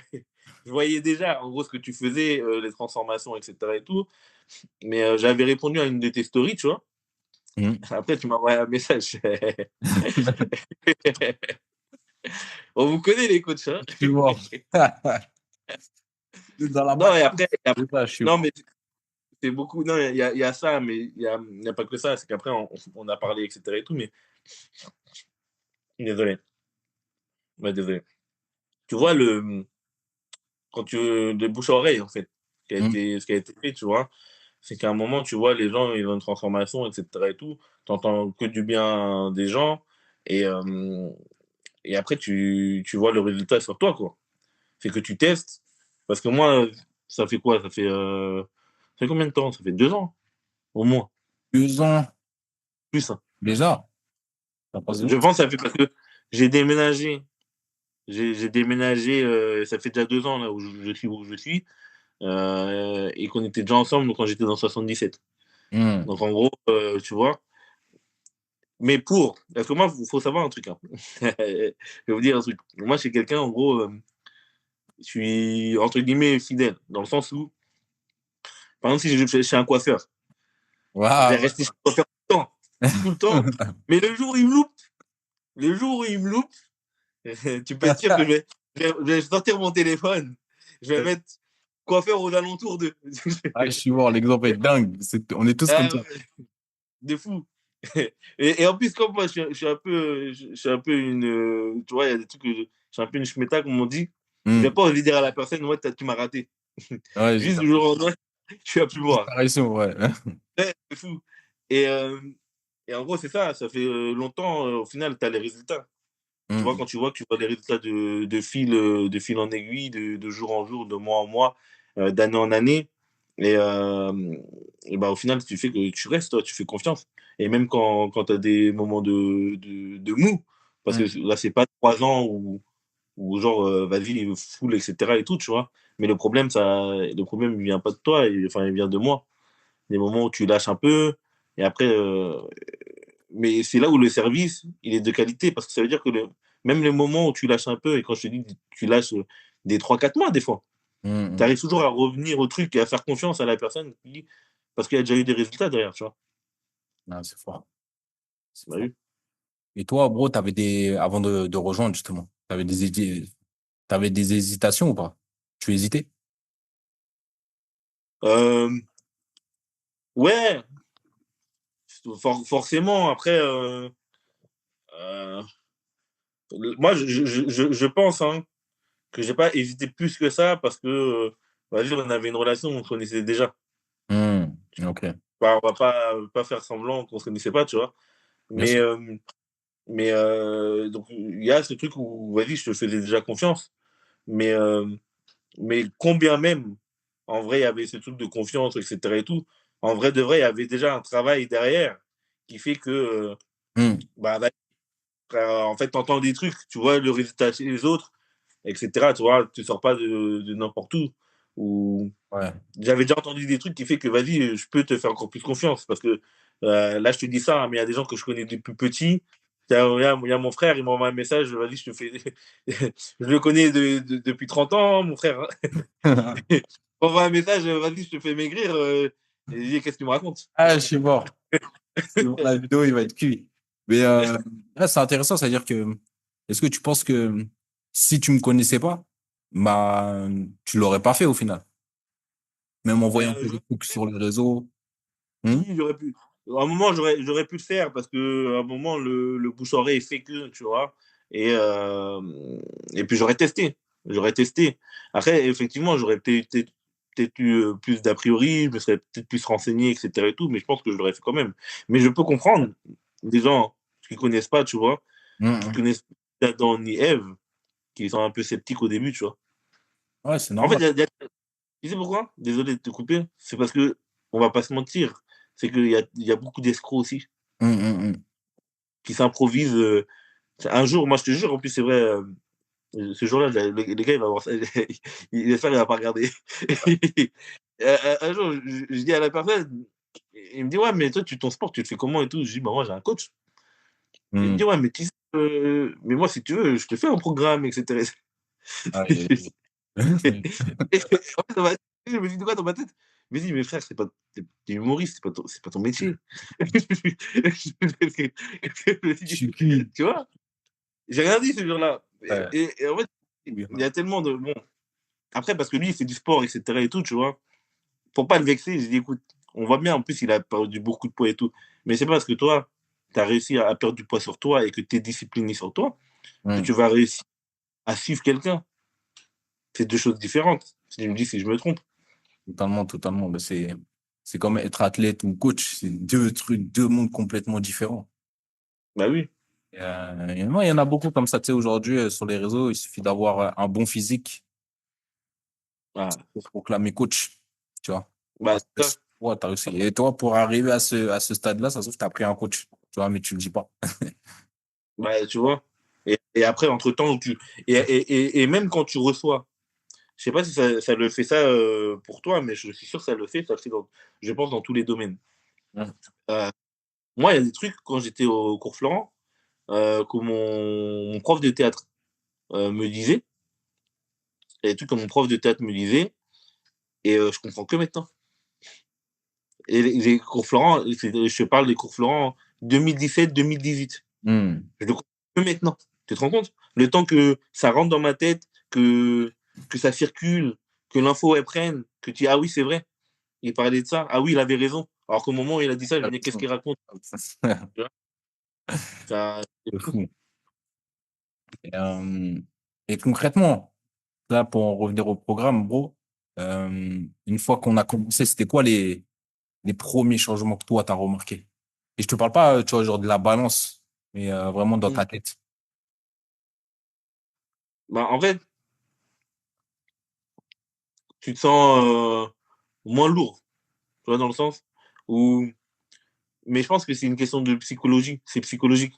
S2: je voyais déjà, en gros, ce que tu faisais, les transformations, etc. et tout. Mais j'avais répondu à une de tes stories, tu vois.
S1: Mhm.
S2: Après, tu m'as envoyé un message. On vous connaît, les coachs, hein.
S1: Je vois. Dans la
S2: Non, et
S1: matrice.
S2: après,
S1: C'est ça, je suis
S2: non,
S1: voir.
S2: mais c'est beaucoup, non, il y a ça, mais il y a pas que ça. C'est qu'après, on a parlé, etc. et tout, mais désolé. Ouais, désolé. Tu vois, quand de bouche à oreille, en fait,
S1: Mhm.
S2: ce qui a été fait, tu vois, c'est qu'à un moment, tu vois, les gens, ils ont une transformation, etc. et tout. T'entends que du bien des gens. Et et après, tu vois le résultat sur toi, quoi. C'est que tu testes. Parce que moi, ça fait quoi? Ça fait combien de temps? Ça fait 2 ans, au moins.
S1: 2 ans
S2: Plus, hein.
S1: déjà. Ça passe
S2: Je
S1: vite.
S2: pense que ça fait parce que j'ai déménagé. J'ai déménagé, ça fait déjà 2 ans là où je suis, et qu'on était déjà ensemble quand j'étais dans 77.
S1: Hmm.
S2: Donc en gros, tu vois. Mais parce que moi, faut savoir un truc, hein. Je vais vous dire un truc. Moi, je suis quelqu'un, en gros, je suis entre guillemets fidèle, dans le sens où, par exemple, si je vais chez un coiffeur, je vais
S1: Waouh.
S2: rester chez le coiffeur tout le temps. Mais le jour où il me loupe, tu peux être sûr que je vais sortir mon téléphone, je vais mettre coiffeur aux alentours de.
S1: Ah, je suis mort, l'exemple est dingue. On est tous comme
S2: Ah
S1: ça.
S2: ouais, de fou. Et en plus, comme moi, je suis un peu une. Tu vois, il y a des trucs que je suis un peu une schmetta, comme on dit. Je vais
S1: Hmm.
S2: pas envie de dire à la personne, ouais, tu m'as raté.
S1: Ouais,
S2: Juste du jour au lendemain, je suis à plus voir.
S1: disparition, ouais.
S2: Ouais, c'est fou. Et, euh, et en gros, c'est ça. Ça fait longtemps, au final, tu as les résultats. Tu vois,
S1: Hmm.
S2: quand tu vois les résultats de fil en aiguille, de jour en jour, de mois en mois, d'année en année, et, et bah, au final, tu fais que tu restes, toi, tu fais confiance. Et même quand tu as des moments de mou, parce
S1: Hmm.
S2: que là, c'est pas 3 ans où genre, vas-y, full, etc. et tout, tu vois. Mais le problème, il vient pas de toi, enfin, il vient de moi. Des moments où tu lâches un peu, et après, mais c'est là où le service, il est de qualité, parce que ça veut dire que même les moments où tu lâches un peu, et quand je te dis tu lâches des 3 4 mois, des fois,
S1: Hmm.
S2: tu
S1: Hmm.
S2: arrives toujours à revenir au truc et à faire confiance à la personne, parce qu'il y a déjà eu des résultats derrière, tu vois.
S1: Ah, c'est fort. C'est
S2: Bah
S1: fort.
S2: oui.
S1: Et toi, bro, avant de rejoindre, justement, t'avais des hésitations ou pas? Tu hésitais?
S2: Euh, ouais, forcément, après, euh, moi, je pense hein, que j'ai pas hésité plus que ça, parce que, vas-y, on avait une relation, on se connaissait déjà.
S1: Hmm. Ok.
S2: Bah, on va pas faire semblant qu'on se connaissait pas, tu vois.
S1: Bien
S2: Mais,
S1: sûr.
S2: donc, il y a ce truc où, vas-y, je te faisais déjà confiance. Mais, combien même, en vrai, il y avait ce truc de confiance, etc. et tout. En vrai de vrai, il y avait déjà un travail derrière qui fait que,
S1: Hmm.
S2: bah, en fait, tu entends des trucs, tu vois le résultat chez les autres, etc. Tu vois, tu sors pas de n'importe où. Ou
S1: Ouais.
S2: j'avais déjà entendu des trucs qui fait que, vas-y, je peux te faire encore plus confiance. Parce que là, je te dis ça, hein, mais il y a des gens que je connais depuis petit. Il y a mon frère, il m'envoie un message, vas-y, je te fais. Je le connais depuis 30 ans, mon frère, hein. Il m'envoie un message, vas-y, je te fais maigrir. Et je dis, qu'est-ce que tu me racontes?
S1: Ah, je suis mort. La vidéo, il va être cuit. Mais là, c'est intéressant, c'est-à-dire que est-ce que tu penses que si tu me connaissais pas, bah, tu l'aurais pas fait au final? Même en voyant tes
S2: J'aurais
S1: trucs sur les réseaux. Hmm.
S2: pu, j'aurais pu. À un moment, j'aurais pu le faire parce que à un moment, le bouche-oreille fait que, tu vois. Et, euh, et puis, j'aurais testé. J'aurais testé. Après, effectivement, j'aurais peut-être eu plus d'a priori, je me serais peut-être plus renseigné, etc. et tout, mais je pense que je l'aurais fait quand même. Mais je peux comprendre des gens qui connaissent pas, tu vois,
S1: Hmm,
S2: qui
S1: hmm.
S2: connaissent pas Adam ni Ève, qui sont un peu sceptiques au début, tu vois.
S1: Ouais, c'est
S2: En fait,
S1: normal.
S2: tu sais pourquoi? Désolé de te couper. C'est parce que, on va pas se mentir, c'est qu'il y a beaucoup d'escrocs aussi
S1: Hmm, hmm, hmm.
S2: qui s'improvisent. Un jour, moi je te jure, en plus c'est vrai, ce jour-là, le gars il va voir ça, il espère qu'il va pas regarder. Un jour, je dis à la personne, il me dit ouais, mais toi, ton sport, tu le fais comment et tout? Je dis bah moi j'ai un coach. Il me
S1: Hmm.
S2: dit ouais, mais tu sais, mais moi si tu veux, je te fais un programme, etc.
S1: Aïe, aïe,
S2: Et en fait, je me dis de quoi dans ma tête? Je me dis mais frère, t'es humoriste, c'est pas ton métier.
S1: je suis cuit.
S2: Tu vois? J'ai rien dit ce jour-là.
S1: Ouais.
S2: Et en fait, il
S1: Oui,
S2: y a tellement de. Bon, après, parce que lui, il fait du sport, etc. et tout, tu vois. Pour pas le vexer, j'ai dit, écoute, on voit bien, en plus, il a perdu beaucoup de poids et tout. Mais c'est pas parce que toi, tu as réussi à perdre du poids sur toi et que tu es discipliné sur toi, que
S1: hmm.
S2: tu vas réussir à suivre quelqu'un. C'est deux choses différentes. Je me dis si je me trompe.
S1: Totalement, totalement. Mais c'est comme être athlète ou coach. C'est deux trucs, deux mondes complètement différents.
S2: Bah oui.
S1: Non, il y en a beaucoup comme ça, tu sais, aujourd'hui, sur les réseaux, il suffit d'avoir un bon physique
S2: Ah,
S1: pour proclamer coach, tu vois.
S2: bah,
S1: Parce que,
S2: c'est ça.
S1: ouais, t'as réussi. Et toi, pour arriver à ce stade-là, ça se trouve, t'as pris un coach, tu vois, mais tu le dis pas.
S2: Bah, tu vois. Et après, entre-temps, et même quand tu reçois, je sais pas si ça le fait ça pour toi, mais je suis sûr que ça le fait je pense dans tous les domaines.
S1: Ouais.
S2: Euh, Moi, il y a des trucs quand j'étais au cours Florent que mon prof de théâtre me disait. Il y a des trucs que mon prof de théâtre me disait et je comprends que maintenant. Et les cours Florent, je te parle des cours Florent 2017-2018.
S1: Hmm.
S2: Je le comprends que maintenant. Tu te rends compte? Le temps que ça rentre dans ma tête, que ça circule, que l'info elle prenne, que tu dis ah oui, c'est vrai, il parlait de ça, ah oui, il avait raison. Alors qu'au moment où il a dit ça, je me dis qu'est-ce qu'il raconte? Tu vois. Ça, c'est
S1: C'est
S2: fou.
S1: fou. Euh, et concrètement, là, pour en revenir au programme, bro, une fois qu'on a commencé, c'était quoi les premiers changements que toi, t'as remarqué? Et je te parle pas, tu vois, genre de la balance, mais vraiment dans
S2: Mm.
S1: ta tête.
S2: Bah, en fait, tu te sens moins lourd, tu vois, dans le sens où. Mais je pense que c'est une question de psychologie, c'est psychologique.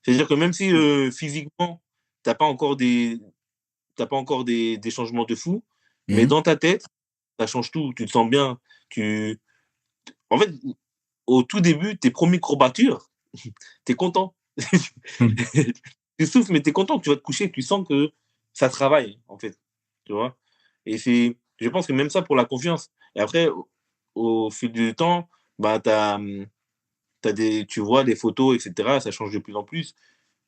S2: C'est-à-dire que même si physiquement, t'as pas encore des, t'as pas encore des changements de fou, mais
S1: Mhm.
S2: dans ta tête, ça change tout. Tu te sens bien. En fait, au tout début, tes premières courbatures, t'es content.
S1: Mhm.
S2: Tu souffles, mais t'es content. Tu vas te coucher, tu sens que ça travaille, en fait. Tu vois. Et je pense que même ça pour la confiance. Et après, au fil du temps, bah, tu vois les photos, etc. Ça change de plus en plus.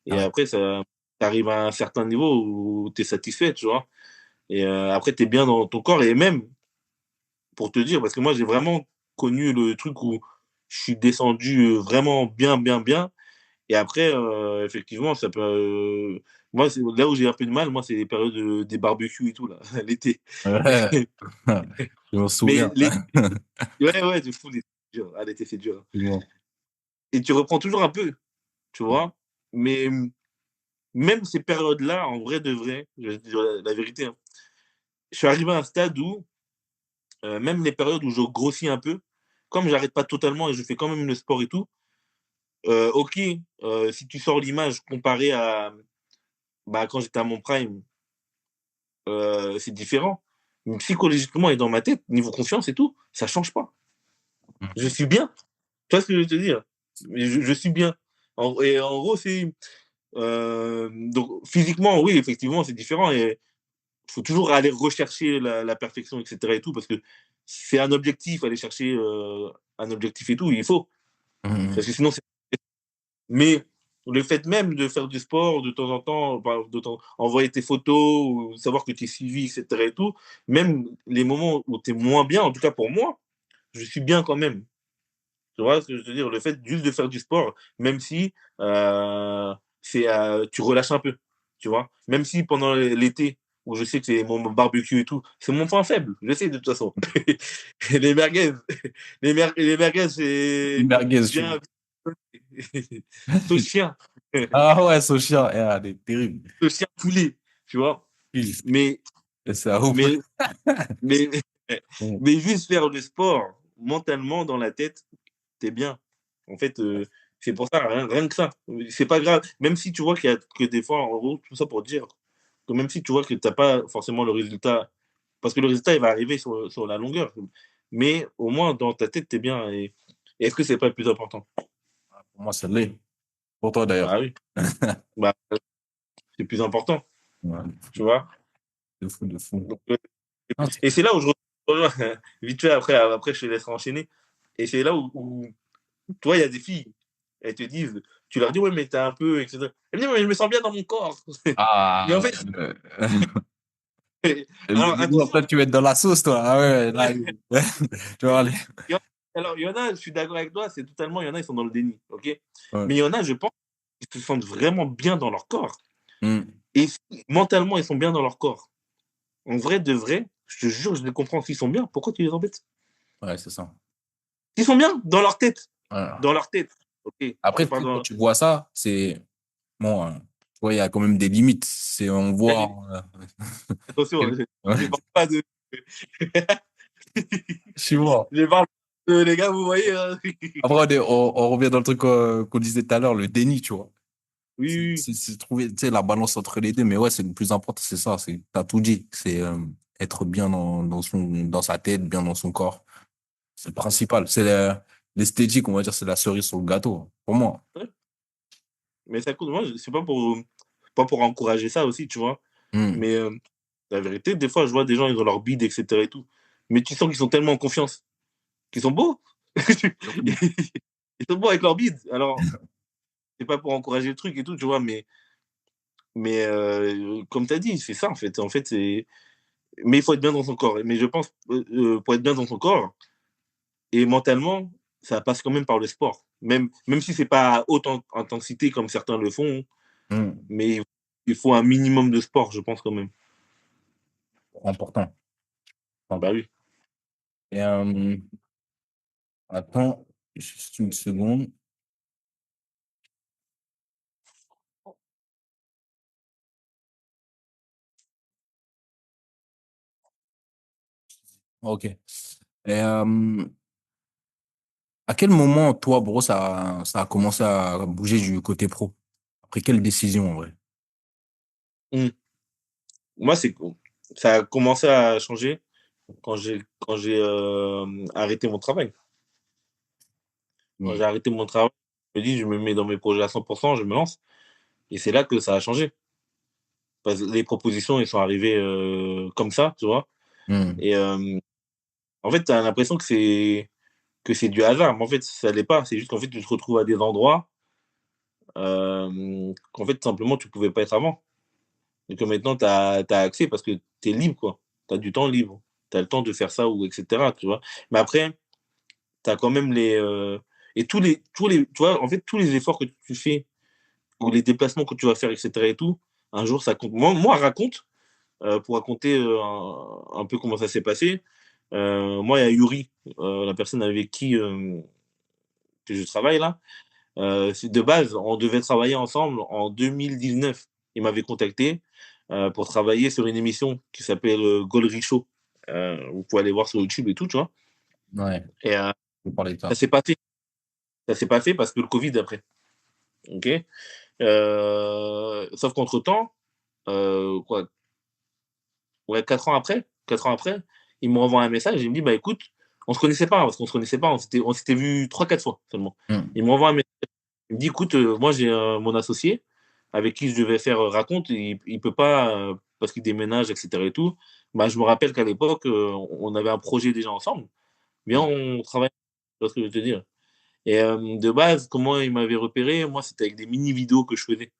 S2: Et
S1: Ouais.
S2: après, ça, t'arrives à un certain niveau où t'es satisfait, tu vois. Et après, t'es bien dans ton corps. Et même, pour te dire, parce que moi, j'ai vraiment connu le truc où je suis descendu vraiment bien, bien, bien. Et après, effectivement, ça peut. Moi, là où j'ai un peu de mal, moi, c'est les périodes des barbecues et tout, là, l'été.
S1: Ouais. Je me
S2: Mais
S1: souviens.
S2: l'été, ouais, ouais, c'est fou, l'été, c'est dur. Ah, l'été, c'est dur, hein.
S1: Bon.
S2: Et tu reprends toujours un peu, tu vois. Mais même ces périodes-là, en vrai de vrai, je vais te dire la vérité, hein, je suis arrivé à un stade où, même les périodes où je grossis un peu, comme j'arrête pas totalement et je fais quand même le sport et tout, ok, si tu sors l'image comparée à bah, quand j'étais à mon prime, c'est différent. Mais psychologiquement et dans ma tête, niveau confiance et tout, ça change pas. Je suis bien. Tu vois ce que je veux te dire? Je suis bien. Et en gros, c'est. Donc, physiquement, oui, effectivement, c'est différent. Et il faut toujours aller rechercher la perfection, etc. et tout, parce que c'est un objectif, aller chercher un objectif et tout, il faut. Parce
S1: Mhm.
S2: que sinon, c'est. Mais le fait même de faire du sport de temps en temps, envoyer tes photos, ou savoir que tu es suivi, etc. et tout, même les moments où tu es moins bien, en tout cas pour moi, je suis bien quand même. Tu vois ce que je veux dire? Le fait juste de faire du sport, même si tu relâches un peu, tu vois? Même si pendant l'été, où je sais que c'est mon barbecue et tout, c'est mon point faible, je sais de toute façon. Les merguez, les merguez,
S1: Une
S2: c'est
S1: merguez, tu vois.
S2: bien. Sauce chien.
S1: Ah ouais, Sochia, elle est terrible.
S2: Sauce chien poulet, tu vois?
S1: Oui.
S2: Mais,
S1: C'est un ouf.
S2: mais, mais, mais juste faire le sport mentalement dans la tête, t'es bien. En fait, c'est pour ça, rien que ça. C'est pas grave. Même si tu vois qu'il y a que des fois, en gros, tout ça pour dire que même si tu vois que t'as pas forcément le résultat, parce que le résultat, il va arriver sur la longueur. Mais au moins, dans ta tête, t'es bien. Et est-ce que c'est pas le plus important?
S1: Pour moi, c'est l'est. Pour toi, d'ailleurs.
S2: Bah oui. Bah, c'est le plus important,
S1: Ouais,
S2: tu vois.
S1: de fou, de fou.
S2: Donc,
S1: Non,
S2: et c'est là où je rejoins, vite fait, après, je te laisserai enchaîner. Et c'est là où tu vois, il y a des filles, elles te disent, tu leur dis, ouais, mais t'as un peu, etc. Elles me disent, mais je me sens bien dans mon corps. Mais en
S1: ah,
S2: fait, alors
S1: du coup,
S2: attention,
S1: après, tu vas être dans la sauce, toi. Ah ouais, là,
S2: ouais,
S1: tu vas aller.
S2: il y en- alors il y en a, je suis d'accord avec toi, c'est totalement, il y en a, ils sont dans le déni, ok?
S1: Ouais.
S2: Mais il y en a, je pense, ils se sentent vraiment bien dans leur corps.
S1: Hmm.
S2: Et mentalement, ils sont bien dans leur corps. En vrai, de vrai, je te jure, je les comprends. S'ils sont bien, pourquoi tu les embêtes?
S1: Ouais, c'est ça.
S2: Ils sont bien dans leur tête.
S1: Voilà.
S2: Dans leur tête. Ok, je
S1: Après,
S2: parle
S1: quand
S2: dans.
S1: tu vois ça, c'est Bon, tu vois, il y a quand même des limites. C'est, on
S2: Eh,
S1: voit.
S2: attention,
S1: Quel- ouais,
S2: je parle pas de.
S1: tu vois.
S2: Je parle de les gars, vous voyez. Hein.
S1: Après, on revient dans le truc qu'on disait tout à l'heure, le déni, tu vois.
S2: Oui,
S1: C'est
S2: oui,
S1: c'est trouver, tu sais, la balance entre les deux. Mais ouais, c'est le plus important, c'est ça. T'as tout dit. C'est être bien dans sa tête, bien dans son corps. C'est le principal. L'esthétique, on va dire, c'est la cerise sur le gâteau, pour moi.
S2: oui. Mais ça compte. Moi, c'est pas pour encourager ça aussi, tu vois.
S1: Hmm.
S2: Mais la vérité, des fois, je vois des gens, ils ont leur bide, etc. et tout. Mais tu sens qu'ils sont tellement en confiance, qu'ils sont beaux. Ils sont beaux avec leur bide. Alors, c'est pas pour encourager le truc et tout, tu vois, mais comme tu as dit, c'est ça, en fait. En fait, c'est. Mais il faut être bien dans son corps. Mais je pense, pour être bien dans son corps, et mentalement, ça passe quand même par le sport. Même si c'est pas à haute intensité comme certains le font,
S1: Hmm.
S2: mais il faut un minimum de sport, je pense quand même.
S1: Important.
S2: Bah
S1: Important.
S2: oui.
S1: Et, attends, juste une seconde. Ok. Et, à quel moment, toi, bro, ça a commencé à bouger du côté pro? Après quelle décision, en vrai?
S2: Mmh. Moi, ça a commencé à changer quand j'ai arrêté mon travail. Quand
S1: Hmm.
S2: j'ai arrêté mon travail, je me dis, je me mets dans mes projets à 100%, je me lance. Et c'est là que ça a changé. Parce que les propositions, elles sont arrivées comme ça, tu vois.
S1: Hmm.
S2: Et en fait, tu as l'impression que c'est du hasard. Mais en fait, ça l'est pas. C'est juste qu'en fait, tu te retrouves à des endroits qu'en fait, simplement, tu pouvais pas être avant. Et que maintenant, tu as accès parce que tu es libre, quoi. Tu as du temps libre. Tu as le temps de faire ça, ou etc. Tu vois. Mais après, tu as quand même et tu vois, en fait, tous les efforts que tu fais, ou les déplacements que tu vas faire, etc. et tout, un jour, ça compte. Moi raconte, pour raconter un peu comment ça s'est passé. Moi, il y a Yuri, la personne avec qui que je travaille là. De base, on devait travailler ensemble en 2019. Il m'avait contacté pour travailler sur une émission qui s'appelle Gollery Show. Vous pouvez aller voir sur YouTube et tout, tu vois.
S1: Ouais,
S2: Et
S1: je vais parler de
S2: ça
S1: ça.
S2: s'est pas fait. Ça s'est pas fait parce que le Covid après. Ok. Sauf qu'entre-temps, quoi, ouais, 4 ans après, il me renvoie un message et il me dit, bah écoute, on se connaissait pas, parce qu'on se connaissait pas, on s'était vu 3, 4 fois seulement.
S1: Hmm.
S2: Il me renvoie un message, il me dit, écoute, moi j'ai mon associé avec qui je devais faire raconte, il peut pas, parce qu'il déménage, etc. et tout. Bah, je me rappelle qu'à l'époque, on avait un projet déjà ensemble. Viens,
S1: Hmm.
S2: on travaille. Tu vois ce que je veux te dire. Et de base, comment il m'avait repéré, moi, c'était avec des mini-vidéos que je faisais.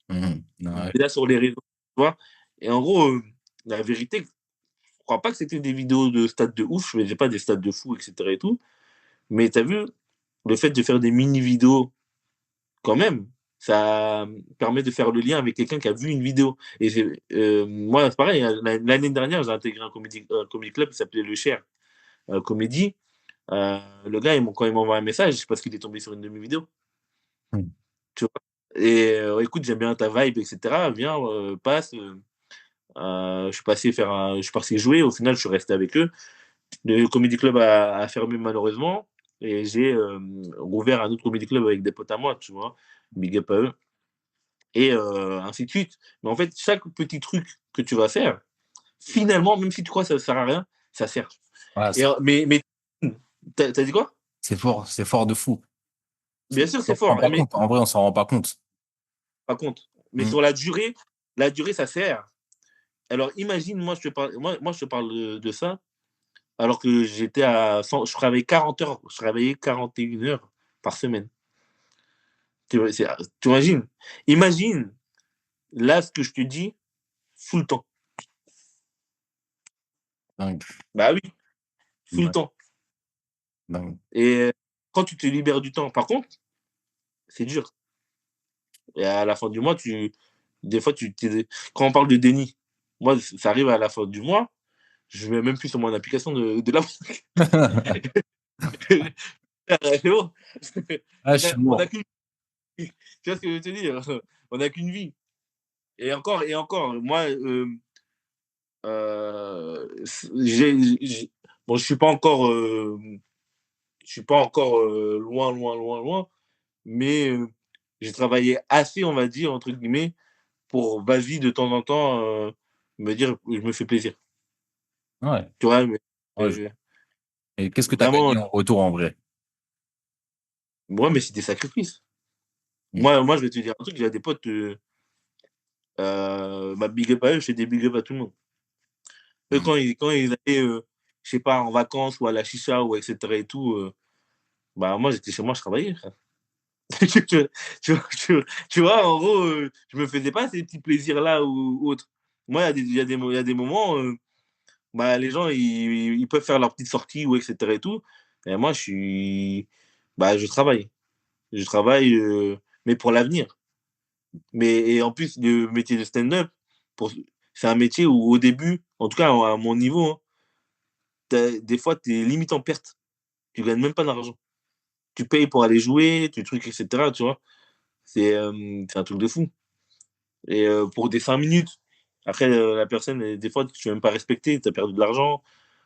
S1: Hmm. Ouais.
S2: Déjà sur les réseaux, tu vois. Et en gros, la vérité, je crois pas que c'était des vidéos de stade de ouf, je faisais pas des stades de fou, etc. et tout. Mais tu as vu, le fait de faire des mini-vidéos, quand même, ça permet de faire le lien avec quelqu'un qui a vu une vidéo. Et moi, c'est pareil, hein, l'année dernière, j'ai intégré un comedy club qui s'appelait Le Cher Comédie. Le gars, quand il m'envoie un message, c'est parce qu'il est tombé sur une de mes vidéos.
S1: Hmm.
S2: Tu vois. Et écoute, j'aime bien ta vibe, etc. Viens, passe. Je suis passé jouer. Au final, je suis resté avec eux. Le comedy club a fermé malheureusement. Et j'ai rouvert un autre comedy club avec des potes à moi, tu vois. Big up à eux. Et ainsi de suite. Mais en fait, chaque petit truc que tu vas faire, finalement, même si tu crois que ça ne sert à rien, ça sert.
S1: Ouais,
S2: Et, mais t'as dit quoi?
S1: c'est fort de fou.
S2: Bien sûr,
S1: On
S2: c'est
S1: s'en rend
S2: fort.
S1: pas
S2: Mais
S1: compte. En vrai, on s'en rend pas compte.
S2: par contre, mais
S1: Hmm.
S2: sur la durée, ça sert. Alors imagine, moi, je te parle de ça, alors que je travaillais 40 heures, je travaillais 41 heures par semaine. Tu imagines? Imagine, là, ce que je te dis, full temps.
S1: Dingue.
S2: Bah oui, full
S1: Dingue.
S2: temps.
S1: Dingue.
S2: Et quand tu te libères du temps, par contre, c'est dur. Et à la fin du mois, des fois, quand on parle de déni, moi, ça arrive à la fin du mois, je ne mets même plus sur mon application de la banque. C'est bon.
S1: Ah, je suis
S2: On a
S1: mort.
S2: que tu vois ce que je veux te dire? On n'a qu'une vie. Et encore, moi, bon, je suis pas encore loin, loin, loin, loin, mais j'ai travaillé assez, on va dire, entre guillemets, pour, vas-y, de temps en temps, me dire, je me fais plaisir.
S1: Ouais.
S2: Tu vois, mais,
S1: Ouais, et qu'est-ce que tu as
S2: vraiment,
S1: gagné en retour en vrai?
S2: ouais, mais c'est des sacrifices.
S1: Mm.
S2: Moi, je vais te dire un truc, j'ai des potes, bah, big up à eux, je fais des big up à tout le monde. Eux,
S1: Mm.
S2: quand ils allaient, je sais pas, en vacances ou à la chicha ou etc. et tout, bah, moi, j'étais chez moi, je travaillais, frère. Tu tu tu vois, en gros, je me faisais pas ces petits plaisirs-là ou autres. Moi, il y a des moments, bah, les gens, ils peuvent faire leurs petites sorties ou et cetera et tout. Et moi, bah, je travaille. Je travaille, mais pour l'avenir. Mais et en plus, le métier de stand-up, pour c'est un métier où au début, en tout cas à mon niveau, hein, des fois, tu es limite en perte. Tu gagnes même pas d'argent. Tu payes pour aller jouer, tu trucs et cetera, tu vois? C'est un truc de fou. Et pour des 5 minutes. Après, la personne, des fois, tu vas même pas respecter, tu as perdu de l'argent.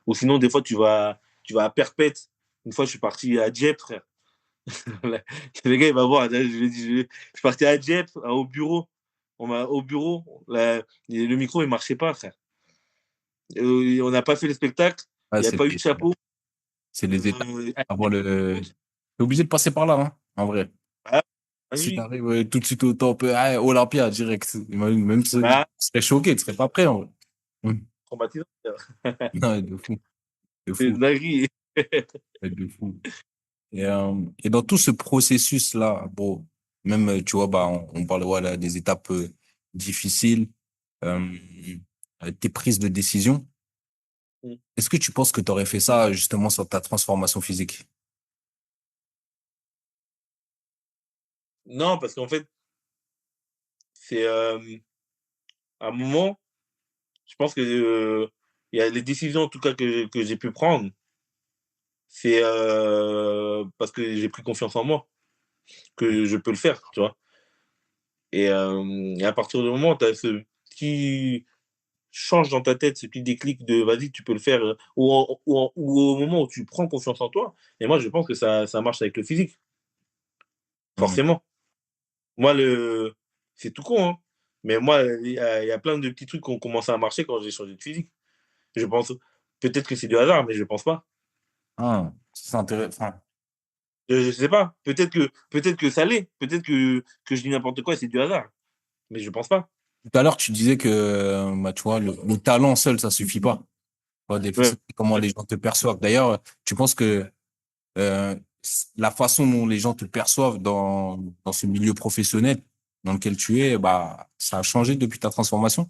S2: Ou sinon, des fois, tu vas à Perpète. Une fois, je suis parti à Dieppe, frère. Le gars, il va voir. Je lui ai dit, je suis parti à Dieppe, au bureau. Au bureau, le micro, il marchait pas, frère. On n'a pas fait le spectacle.
S1: Ouais,
S2: Il n'y a pas eu de chapeau.
S1: c'est les étapes.
S2: Ah,
S1: Avant le... T'es obligé de passer par là, hein, en vrai.
S2: ah,
S1: Si
S2: oui.
S1: t'arrives tout de suite au top, Olympia, direct. Imagine, même si tu
S2: Ah,
S1: serais choqué, tu serais pas prêt, en vrai. Mm.
S2: traumatisant.
S1: Ouais, de fou, de
S2: C'est une
S1: fou,
S2: dinguerie.
S1: ouais, de fou. Et dans tout ce processus-là, bon, même, tu vois, bah, on parle, voilà, des étapes difficiles, euh, tes prises de décision. Est-ce que tu penses que tu aurais fait ça justement sur ta transformation physique?
S2: Non, parce qu'en fait, c'est à un moment, je pense que il y a les décisions en tout cas que j'ai pu prendre, c'est parce que j'ai pris confiance en moi, que je peux le faire, tu vois. Et à partir du moment où tu as ce petit change dans ta tête, ce petit déclic de vas-y, tu peux le faire, ou au moment où tu prends confiance en toi, et moi je pense que ça marche avec le physique,
S1: Mm.
S2: forcément. Moi, c'est tout con, hein, mais moi, il y a plein de petits trucs qui ont commencé à marcher quand j'ai changé de physique. Je pense, peut-être que c'est du hasard, mais je pense pas.
S1: Ah, c'est intéressant. Enfin,
S2: Je sais pas, peut-être que ça l'est, peut-être que je dis n'importe quoi et c'est du hasard, mais je pense pas.
S1: tout à l'heure, tu disais que, bah, tu vois, le talent seul, ça suffit pas. Tu vois,
S2: Ouais.
S1: c'est comment les gens te perçoivent. D'ailleurs, tu penses que euh, la façon dont les gens te perçoivent dans ce milieu professionnel dans lequel tu es, bah, ça a changé depuis ta transformation?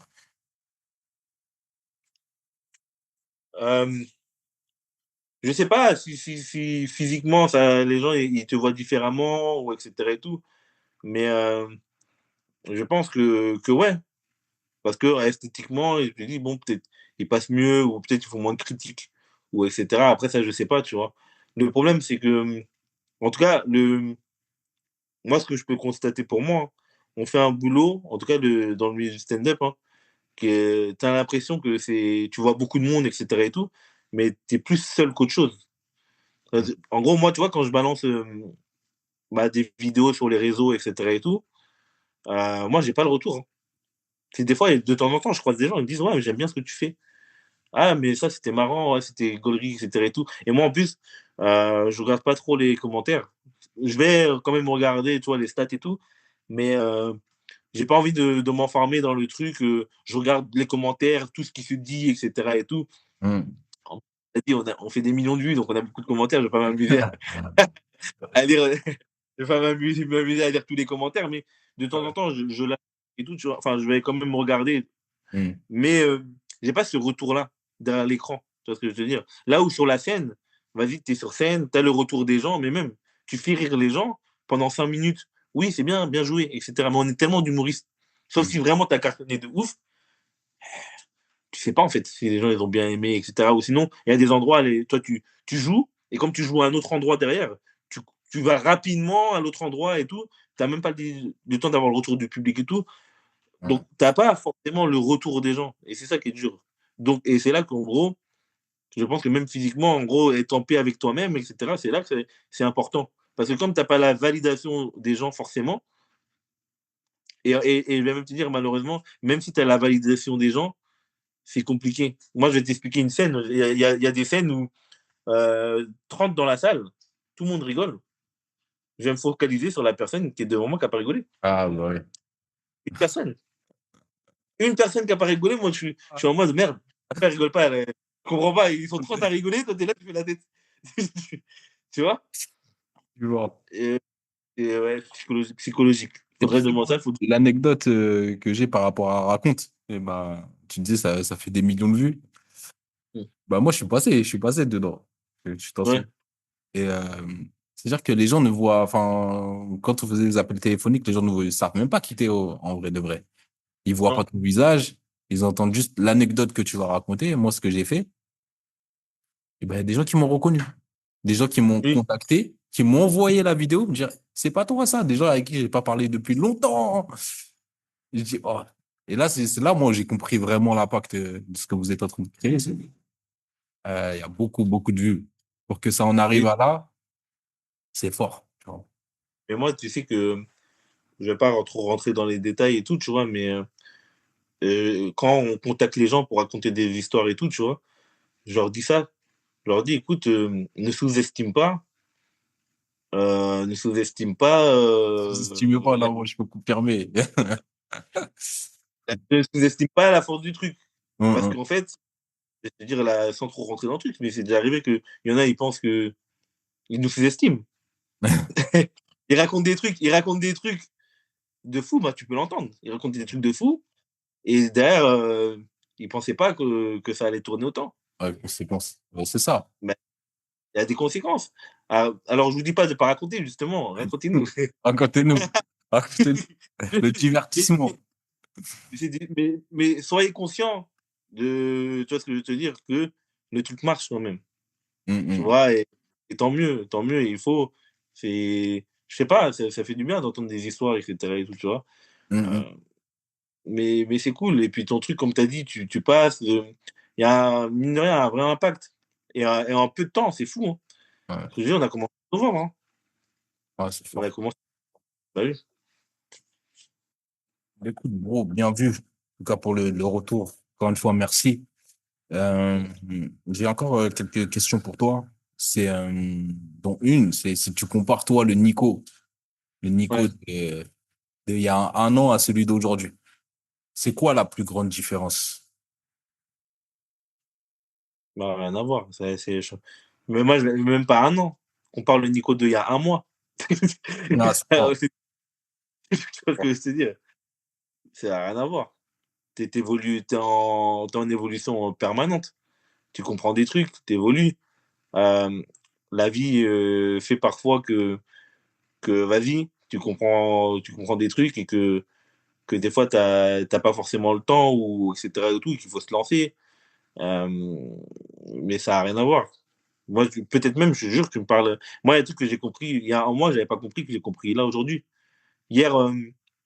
S2: Hem, je sais pas si physiquement ça les gens ils te voient différemment ou et cetera et tout, mais je pense que ouais, parce que esthétiquement, je me dis: «Bon, peut-être ils passent mieux ou peut-être ils font moins de critiques» ou et cetera. Après ça, je sais pas, tu vois? Le problème, c'est que, en tout cas, moi, ce que je peux constater pour moi, hein, on fait un boulot, en tout cas dans le milieu du stand-up, hein, que tu as l'impression que tu vois beaucoup de monde, et cetera et tout, mais tu es plus seul qu'autre chose. En gros, moi, tu vois, quand je balance bah, des vidéos sur les réseaux, et cetera et tout, moi, j'ai pas le retour, hein. C'est des fois, de temps en temps, je croise des gens, ils me disent: «Ouais, mais j'aime bien ce que tu fais. Ah, mais ça, c'était marrant, ouais, c'était gaulerie, et cetera et tout». Et moi, en plus, je regarde pas trop les commentaires. Je vais quand même regarder, tu vois, les stats et tout, mais j'ai pas envie de m'enfermer dans le truc, je regarde les commentaires, tout ce qui se dit, et cetera et tout.
S1: Mm.
S2: On fait des millions de vues, donc on a beaucoup de commentaires, je vais pas m'amuser à lire, je vais pas m'amuser à lire tous les commentaires, mais de temps en
S1: Ouais.
S2: temps, je lâche et tout, tu vois? Enfin, je vais quand même regarder,
S1: Mm.
S2: mais j'ai pas ce retour-là, derrière l'écran. Tu vois ce que je veux dire? Là où sur la scène, vas-y, tu es sur scène, tu as le retour des gens, mais même, tu fais rire les gens pendant 5 minutes. Oui, c'est bien, bien joué, et cetera, mais on est tellement d'humoristes. Sauf
S1: Mm.
S2: si vraiment tu as cartonné de ouf, tu sais pas en fait si les gens ils ont bien aimé, et cetera. Ou sinon, il y a des endroits, toi tu joues, et comme tu joues à un autre endroit derrière, tu tu vas rapidement à l'autre endroit et tout. Tu n'as même pas le temps d'avoir le retour du public et tout.
S1: Ouais.
S2: Donc, tu n'as pas forcément le retour des gens. Et c'est ça qui est dur. Donc, et c'est là qu'en gros, je pense que même physiquement, en gros, être en paix avec toi-même, etc., c'est là que c'est important. Parce que comme tu n'as pas la validation des gens forcément, et je vais même te dire, malheureusement, même si tu as la validation des gens, c'est compliqué. Moi, je vais t'expliquer une scène. Il y a des scènes où 30 dans la salle, tout le monde rigole. Je vais me focaliser sur la personne qui est devant moi qui n'a pas rigolé.
S1: Ah, bah oui.
S2: Une personne. Une personne qui n'a pas rigolé, moi, je suis en mode merde. Après, elle rigole pas. Je comprends pas. Ils sont 30 à rigoler. Toi, t'es là, tu fais la tête. Tu vois?
S1: Tu vois.
S2: et, et ouais, psychologique. C'est vraiment ça. Faut...
S1: L'anecdote que j'ai par rapport à Raconte, eh ben, tu disais ça fait des millions de vues. Bah, moi, je suis passé dedans. Tu t'en
S2: Ouais.
S1: souviens. Et c'est-à-dire que les gens ne voient, enfin, quand on faisait des appels téléphoniques, les gens ne savent même pas quitter en vrai de vrai. Ils voient
S2: Non.
S1: pas ton visage, ils entendent juste l'anecdote que tu vas raconter. Moi, ce que j'ai fait, eh ben, des gens qui m'ont reconnu, des gens qui m'ont
S2: Oui.
S1: contacté, qui m'ont envoyé la vidéo, me dire, c'est pas toi ça, des gens avec qui j'ai pas parlé depuis longtemps. Je dis, oh. Et là, c'est là, moi, j'ai compris vraiment l'impact de ce que vous êtes en train de créer. Il y a beaucoup, beaucoup de vues. Pour que ça en arrive
S2: Et-
S1: à là, c'est fort. Tu vois.
S2: mais moi, tu sais que je vais pas trop rentrer dans les détails et tout, tu vois, mais quand on contacte les gens pour raconter des histoires et tout, tu vois, je leur dis ça. Je leur dis, écoute, ne sous-estime pas. Ne sous-estime pas.
S1: Vous estimez pas, là, moi, je peux confirmer.
S2: Ne sous-estime pas la force du truc. Parce
S1: Hum,
S2: qu'en fait, je vais te dire, là, sans trop rentrer dans le truc, mais c'est déjà arrivé qu'il y en a, ils pensent qu'ils nous sous-estiment. Ils racontent des trucs de fou, bah, tu peux l'entendre. Ils racontent des trucs de fou, et derrière, ils pensaient pas que ça allait tourner autant.
S1: ouais, conséquence. Ouais, c'est ça.
S2: Mais il y a des conséquences. Ah, alors, je vous dis pas de pas raconter, justement, racontez-nous.
S1: Racontez-nous. Racontez-nous. Le
S2: mais,
S1: divertissement.
S2: mais soyez conscients de, tu vois ce que je veux te dire, que le truc marche quand même. Tu
S1: Hum.
S2: vois, et tant mieux, il faut. Je sais pas, ça fait du bien d'entendre des histoires, etc. et tout, tu vois.
S1: Hum.
S2: Euh, mais c'est cool. Et puis ton truc, comme tu as dit, tu passes. Il y a, mine de rien, un vrai impact. Et en peu de temps, c'est fou. Hein.
S1: Ouais,
S2: Je te dis, on a commencé en novembre. Hein.
S1: ouais, c'est
S2: On a
S1: fort.
S2: commencé. Bah oui.
S1: Écoute, bro, bien vu. En tout cas, pour le retour. Encore une fois, merci. Euh, j'ai encore quelques questions pour toi. C'est, dont une, c'est si tu compares toi le Nico
S2: Ouais.
S1: il y a un an à celui d'aujourd'hui. C'est quoi la plus grande différence?
S2: Bah, rien à voir. Mais moi, même pas un an. On parle de Nico d'il y a un mois.
S1: Non, c'est
S2: Alors,
S1: fort.
S2: tu vois ce que je veux te dire. Ça n'a rien à voir. T'es en évolution permanente. Tu comprends des trucs, tu évolues. La vie fait parfois que vas-y, tu comprends des trucs et que des fois, t'as pas forcément le temps, ou etc. et tout, et qu'il faut se lancer. Euh, mais ça n'a rien à voir. Moi, peut-être même, je te jure, tu me parles. Moi, il y a des trucs que j'ai compris il y a un mois, j'avais pas compris, que j'ai compris là aujourd'hui. Hier,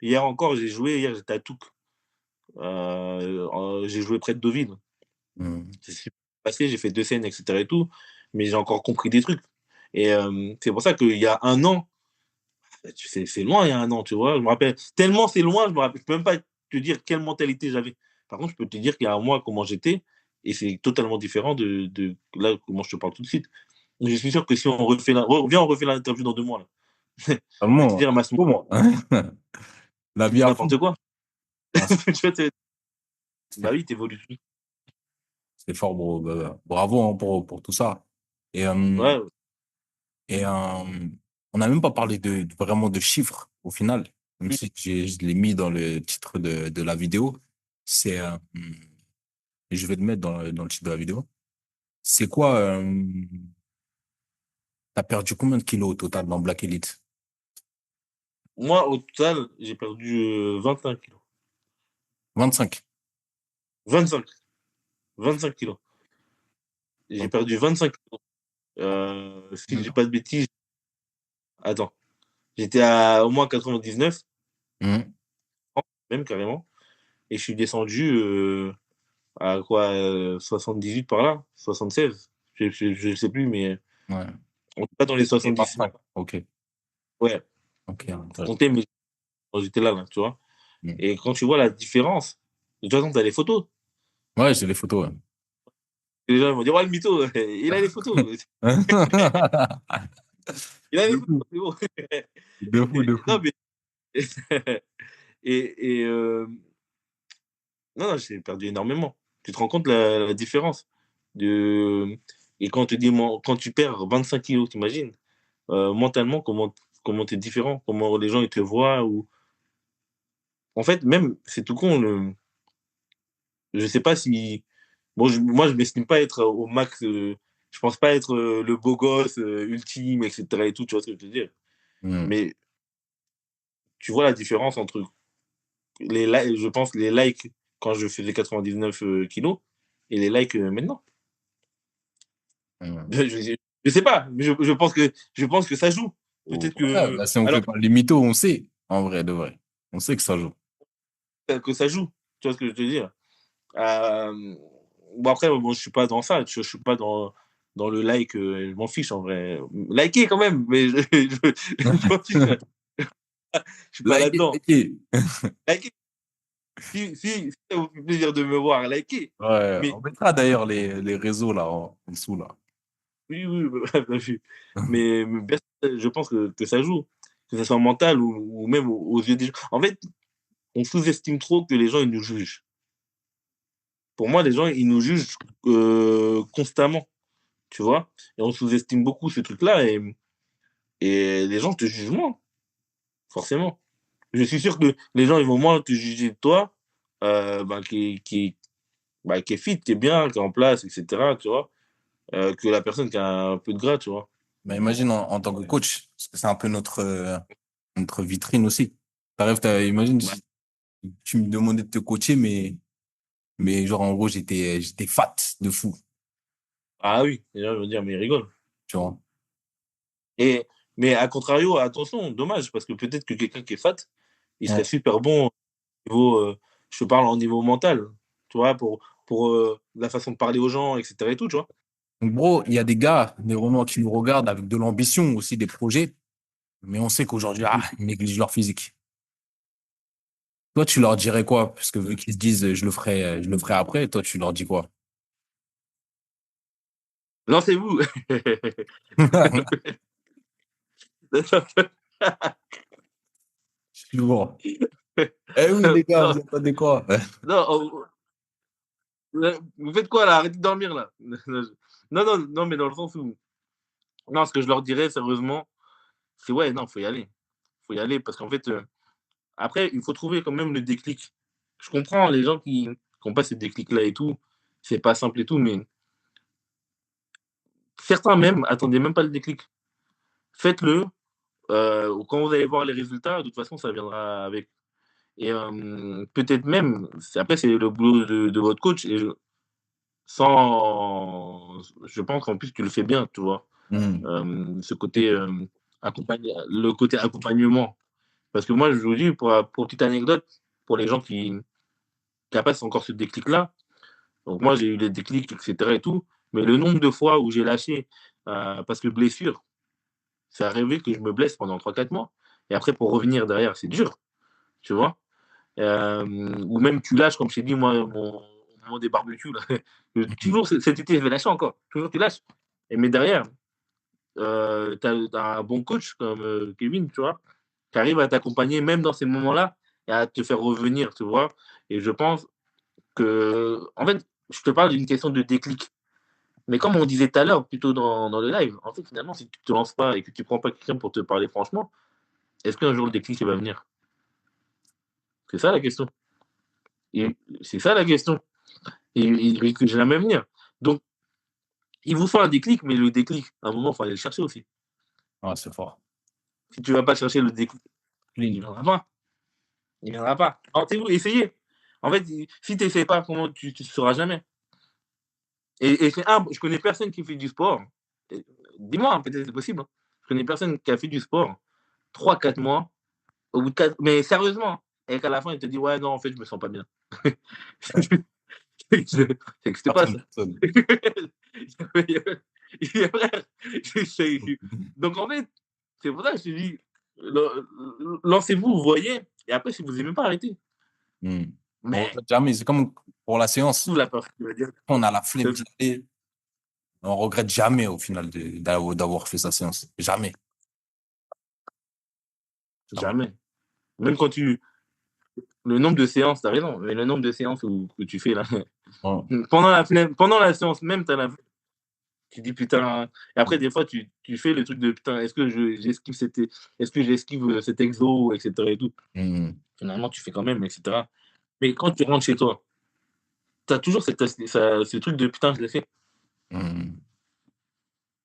S2: hier encore, j'ai joué, hier j'étais à Touques. J'ai joué près de Deauville.
S1: Hmm.
S2: C'est super passé, j'ai fait 2 scènes, etc. et tout, mais j'ai encore compris des trucs. Et c'est pour ça qu'il y a un an, c'est loin, il y a un an, tu vois. Je me rappelle, tellement c'est loin, je peux même pas te dire quelle mentalité j'avais. Par contre, je peux te dire qu'il y a un mois, comment j'étais, et c'est totalement différent de là, comment je te parle tout de suite. Je suis sûr que si on refait viens, on refait l'interview dans 2 mois, là. Je vais te
S1: Vraiment,
S2: dire, Massimo,
S1: comment? La
S2: tu
S1: vie
S2: dis
S1: à fond.
S2: n'importe quoi.
S1: Ah,
S2: Tu vois, bah oui, t'évolues.
S1: c'est fort, bro. Bravo hein, pour tout ça. Et,
S2: Ouais,
S1: et on n'a même pas parlé vraiment de chiffres au final, même
S2: oui.
S1: si je l'ai mis dans le titre de la vidéo. C'est, et je vais le mettre dans le titre de la vidéo. C'est quoi, t'as perdu combien de kilos au total dans Black Elite?
S2: Moi, au total, j'ai perdu 25 kilos.
S1: 25.
S2: 25. 25 kilos. J'ai perdu 25 kilos. Si je dis pas de bêtises, Attends, j'étais à au moins 99,
S1: Mhm.
S2: même carrément, et je suis descendu à quoi, 78 par là, 76. Je sais plus, mais
S1: Ouais.
S2: on n'est pas dans les
S1: Et par
S2: 70.
S1: cinq. Ok.
S2: Ouais,
S1: Ok,
S2: faut
S1: intéressant.
S2: compter, mais quand j'étais là, tu vois.
S1: Mhm.
S2: Et quand tu vois la différence, de toute façon, tu as les photos.
S1: Ouais, j'ai les photos.
S2: Les gens ils vont dire, ouais, le mytho, il a les photos.
S1: Ouais.
S2: Il a les
S1: De
S2: photos,
S1: fou,
S2: c'est bon.
S1: de fou, de fou.
S2: Non, mais. Et non, non, j'ai perdu énormément. Tu te rends compte la différence de... Et quand, quand tu perds 25 kilos, t'imagines, mentalement, comment t'es différent, comment les gens ils te voient. Ou... En fait, même, c'est tout con, je sais pas si. Bon, moi, je m'estime pas être au max. Je pense pas être le beau gosse ultime, etc. et tout, tu vois ce que je veux dire.
S1: Mhm.
S2: Mais tu vois la différence entre je pense, les likes quand je faisais 99 kilos et les likes maintenant.
S1: Mhm.
S2: Je sais pas, mais je pense que ça joue. Peut-être
S1: Ouais,
S2: que
S1: bah, si on
S2: alors
S1: fait pas les mythos, on sait. En vrai, de vrai. On sait que ça joue.
S2: que ça joue. Tu vois ce que je veux te dire. Bon après, bon, je suis pas dans ça. Je suis pas dans le like. Je m'en fiche en vrai. Liker quand même, mais je m'en fiche. Je suis pas
S1: Likez,
S2: là-dedans.
S1: likez.
S2: Liker. Si ça vous fait plaisir de me voir, liker.
S1: Ouais,
S2: Mais
S1: on mettra d'ailleurs les réseaux là en dessous là.
S2: oui, oui, bah, mais je pense que ça joue. Que ce soit mental ou même aux yeux des gens. En fait, on sous-estime trop que les gens ils nous jugent. Pour moi, les gens ils nous jugent constamment, tu vois. Et on sous-estime beaucoup ce truc-là et les gens te jugent moins, forcément. Je suis sûr que les gens ils vont moins te juger de toi, bah, qui est fit, qui est bien, qui est en place, etc. Tu vois, que la personne qui a un peu de gras, tu vois.
S1: Mais imagine en tant que coach, parce que c'est un peu notre vitrine aussi. Imagine
S2: Bah,
S1: si tu me demandais de te coacher, mais genre en gros, j'étais fat de fou,
S2: ah oui, les gens vont dire, mais il rigole.
S1: tu vois.
S2: Et, mais à contrario, attention, dommage, parce que peut-être que quelqu'un qui est fat, il serait
S1: Ouais.
S2: super bon au niveau, je te parle en niveau mental, tu vois, pour la façon de parler aux gens, etc. et tout, tu vois.
S1: Donc, bro, il y a des gars, des Romains qui nous regardent avec de l'ambition aussi, des projets, mais on sait qu'aujourd'hui, ils négligent leur physique. Toi, tu leur dirais quoi? Parce que vu qu'ils se disent, je le ferai après, toi, tu leur dis quoi?
S2: Lancez-vous.
S1: Je suis bon. Eh oui, les gars,
S2: non,
S1: vous attendez quoi?
S2: non, vous faites quoi là? Arrêtez de dormir là. Non, non, non, mais dans le sens où. Non, ce que je leur dirais, sérieusement, c'est ouais, non, faut y aller. Faut y aller parce qu'en fait, après, il faut trouver quand même le déclic. Je comprends les gens qui n'ont pas ce déclic-là et tout. C'est pas simple et tout, mais certains même, attendez même pas le déclic. Faites-le. Quand vous allez voir les résultats, de toute façon, ça viendra avec. Et peut-être même, après, c'est le boulot de votre coach. Et je pense qu'en plus, tu le fais bien, tu vois.
S1: Hmm.
S2: Ce côté, le côté accompagnement. Parce que moi, je vous dis, pour petite anecdote, pour les gens qui passent encore ce déclic-là, donc moi, j'ai eu les déclics, etc. et tout, mais le nombre de fois où j'ai lâché, parce que blessure, ça arrivé que je me blesse pendant 3 4 mois. Et après, pour revenir derrière, c'est dur, tu vois. Ou même tu lâches, comme je t'ai dit, moi, au moment des barbecues, là, toujours cet été, je vais lâcher encore. Toujours tu lâches. Mais derrière, tu as un bon coach comme Kevin, tu vois, qui arrive à t'accompagner même dans ces moments-là et à te faire revenir, tu vois. Et je pense que, en fait, je te parle d'une question de déclic. Mais comme on disait tout à l'heure, plutôt dans le live, en fait, finalement, si tu te lances pas et que tu prends pas quelqu'un pour te parler franchement, est-ce qu'un jour le déclic il va venir? C'est ça la question. Et c'est ça la question. Et il risque jamais venir. Donc, il vous faut un déclic, mais le déclic, à un moment, il faut aller le chercher aussi.
S1: Ouais, c'est fort.
S2: Si tu vas pas chercher le déclic, il
S1: Clean.
S2: viendra pas. Il viendra pas. Tentez-vous, essayez. En fait, si tu n'essayes pas, comment tu ne sauras jamais. Et c'est je connais personne qui fait du sport. Dis-moi, peut-être c'est possible. Hein. Je connais personne qui a fait du sport 3-4 mois, au bout de 4 mais sérieusement, et qu'à la fin, il te dit: «Ouais, non, en fait, je me sens pas bien».
S1: Ouais.
S2: Ça existe pas
S1: Personne,
S2: ça.
S1: personne.
S2: Frère, donc en fait, c'est pour ça que je te dis, lancez-vous, vous voyez, et après, si vous aimez pas, arrêtez.
S1: Hmm. On
S2: Mais
S1: regrette jamais. C'est comme pour la
S2: sous
S1: séance.
S2: la peur, tu vas dire.
S1: On a la flemme d'y aller. On regrette jamais au final d'avoir fait sa séance. Jamais. Jamais.
S2: Jamais. Même quand tu. Le nombre de séances, t'as raison, mais le nombre de séances que tu fais là,
S1: Ouais.
S2: pendant la séance même, t'as la. Tu dis putain. Et après, des fois, tu fais le truc de putain, j'esquive est-ce que j'esquive cet exo, etc. et tout.
S1: Hmm.
S2: Finalement, tu fais quand même, etc. Mais quand tu rentres chez toi, t'as toujours ce truc de putain, je l'ai fait.
S1: Hmm.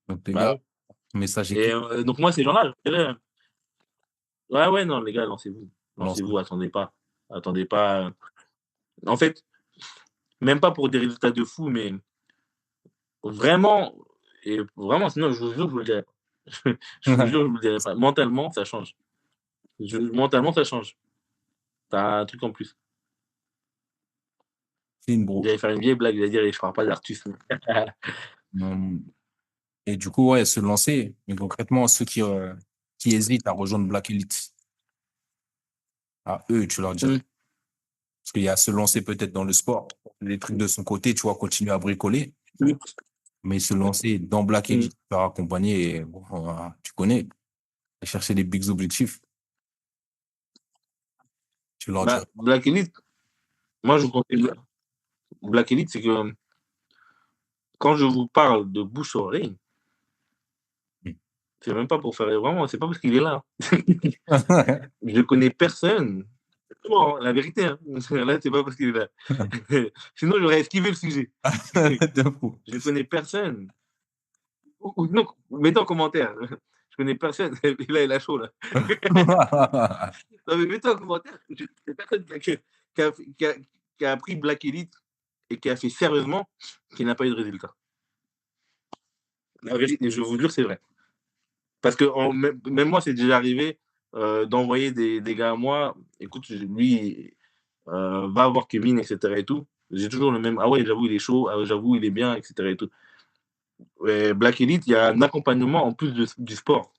S1: Donc, les
S2: Bah
S1: gars,
S2: oui.
S1: message
S2: Et
S1: écrit.
S2: donc, moi, ces gens-là, je dirais, ouais, ouais, non, les gars, lancez-vous.
S1: Lance-le.
S2: Lancez-vous, attendez pas. Attendez pas. En fait, même pas pour des résultats de fou, mais vraiment, et vraiment, sinon, je vous jure, je vous le dirai pas. Je vous jure, je vous le dirai pas. Mentalement, ça change. Mentalement, ça change. T'as un truc en plus.
S1: Clean, bro.
S2: J'allais faire une vieille blague, j'allais dire, je parle pas d'Artus.
S1: Hmm. Et du coup, ouais, se lancer. Mais concrètement, ceux qui hésitent à rejoindre Black Elite, à eux, tu leur dirais.
S2: Mm.
S1: Parce qu'il y a se lancer peut-être dans le sport, les trucs de son côté, tu vois, continuer à bricoler, mais se lancer dans Black
S2: Mm.
S1: Elite, faire accompagner, et, bon, tu connais, et chercher des big objectifs, tu leur dirais.
S2: Bah, Black Elite, moi, je vous conseille Black Elite, c'est que quand je vous parle de bouche-oreille, c'est même pas pour faire vraiment, c'est pas parce qu'il est là. Je connais personne. Non, la vérité, hein. Là, c'est pas parce qu'il est là. Sinon, j'aurais esquivé le sujet.
S1: De fou.
S2: Je connais personne. Non, mettez en commentaire. Je connais personne. Et là, il a chaud, là. Non, mais mettez en commentaire. Je connais personne qui a appris Black Elite et qui a fait sérieusement, qui n'a pas eu de résultat. La vérité, je vous jure, c'est vrai. Parce que même moi, c'est déjà arrivé d'envoyer des gars à moi. Écoute, lui, va voir Kevin, etc. et tout. J'ai toujours le même. Ah ouais, j'avoue, il est chaud. Ah, j'avoue, il est bien, etc. et tout. Et Black Elite, il y a un accompagnement en plus du sport.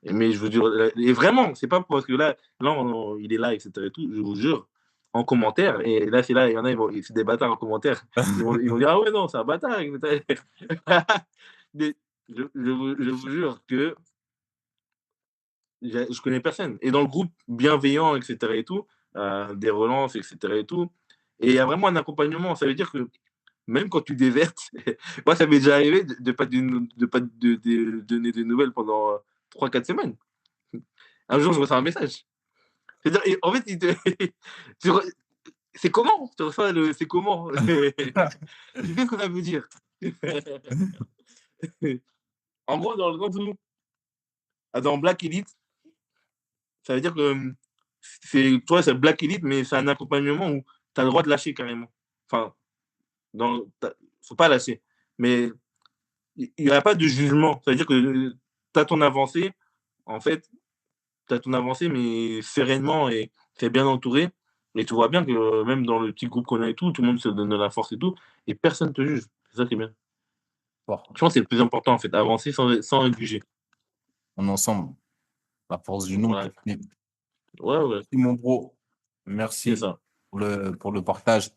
S2: Mais je vous dire, et vraiment, c'est pas parce que là il est là, etc. et tout. Je vous jure, en commentaire. Et là, c'est là, il y en a, c'est des bâtards en commentaire. Ils vont dire, ah ouais, non, c'est un bâtard, etc. Mais je vous jure que je connais personne. Et dans le groupe bienveillant, etc. et tout, des relances, etc. et tout, et il y a vraiment un accompagnement. Ça veut dire que même quand tu déverses, moi, ça m'est déjà arrivé de pas donner des nouvelles pendant 3-4 semaines. Un jour, je reçois un message. C'est-à-dire, en fait, c'est comment? Tu reçois le c'est comment? Qu'est-ce que ça veut dire? En gros, dans le sens où, dans Black Elite, ça veut dire que toi, c'est Black Elite, mais c'est un accompagnement où tu as le droit de lâcher carrément. Enfin, faut pas lâcher. Mais il n'y a pas de jugement. Ça veut dire que tu as ton avancée, en fait, tu as ton avancée, mais sereinement et tu es bien entouré. Et tu vois bien que même dans le petit groupe qu'on a et tout le monde se donne de la force et tout, et personne ne te juge. C'est ça qui est bien.
S1: Bon,
S2: Je pense que c'est le plus important, en fait, avancer sans être jugé.
S1: on est ensemble, la force du nombre.
S2: Ouais,
S1: Merci,
S2: ouais, ouais,
S1: mon bro.
S2: c'est
S1: Merci
S2: ça.
S1: pour le partage.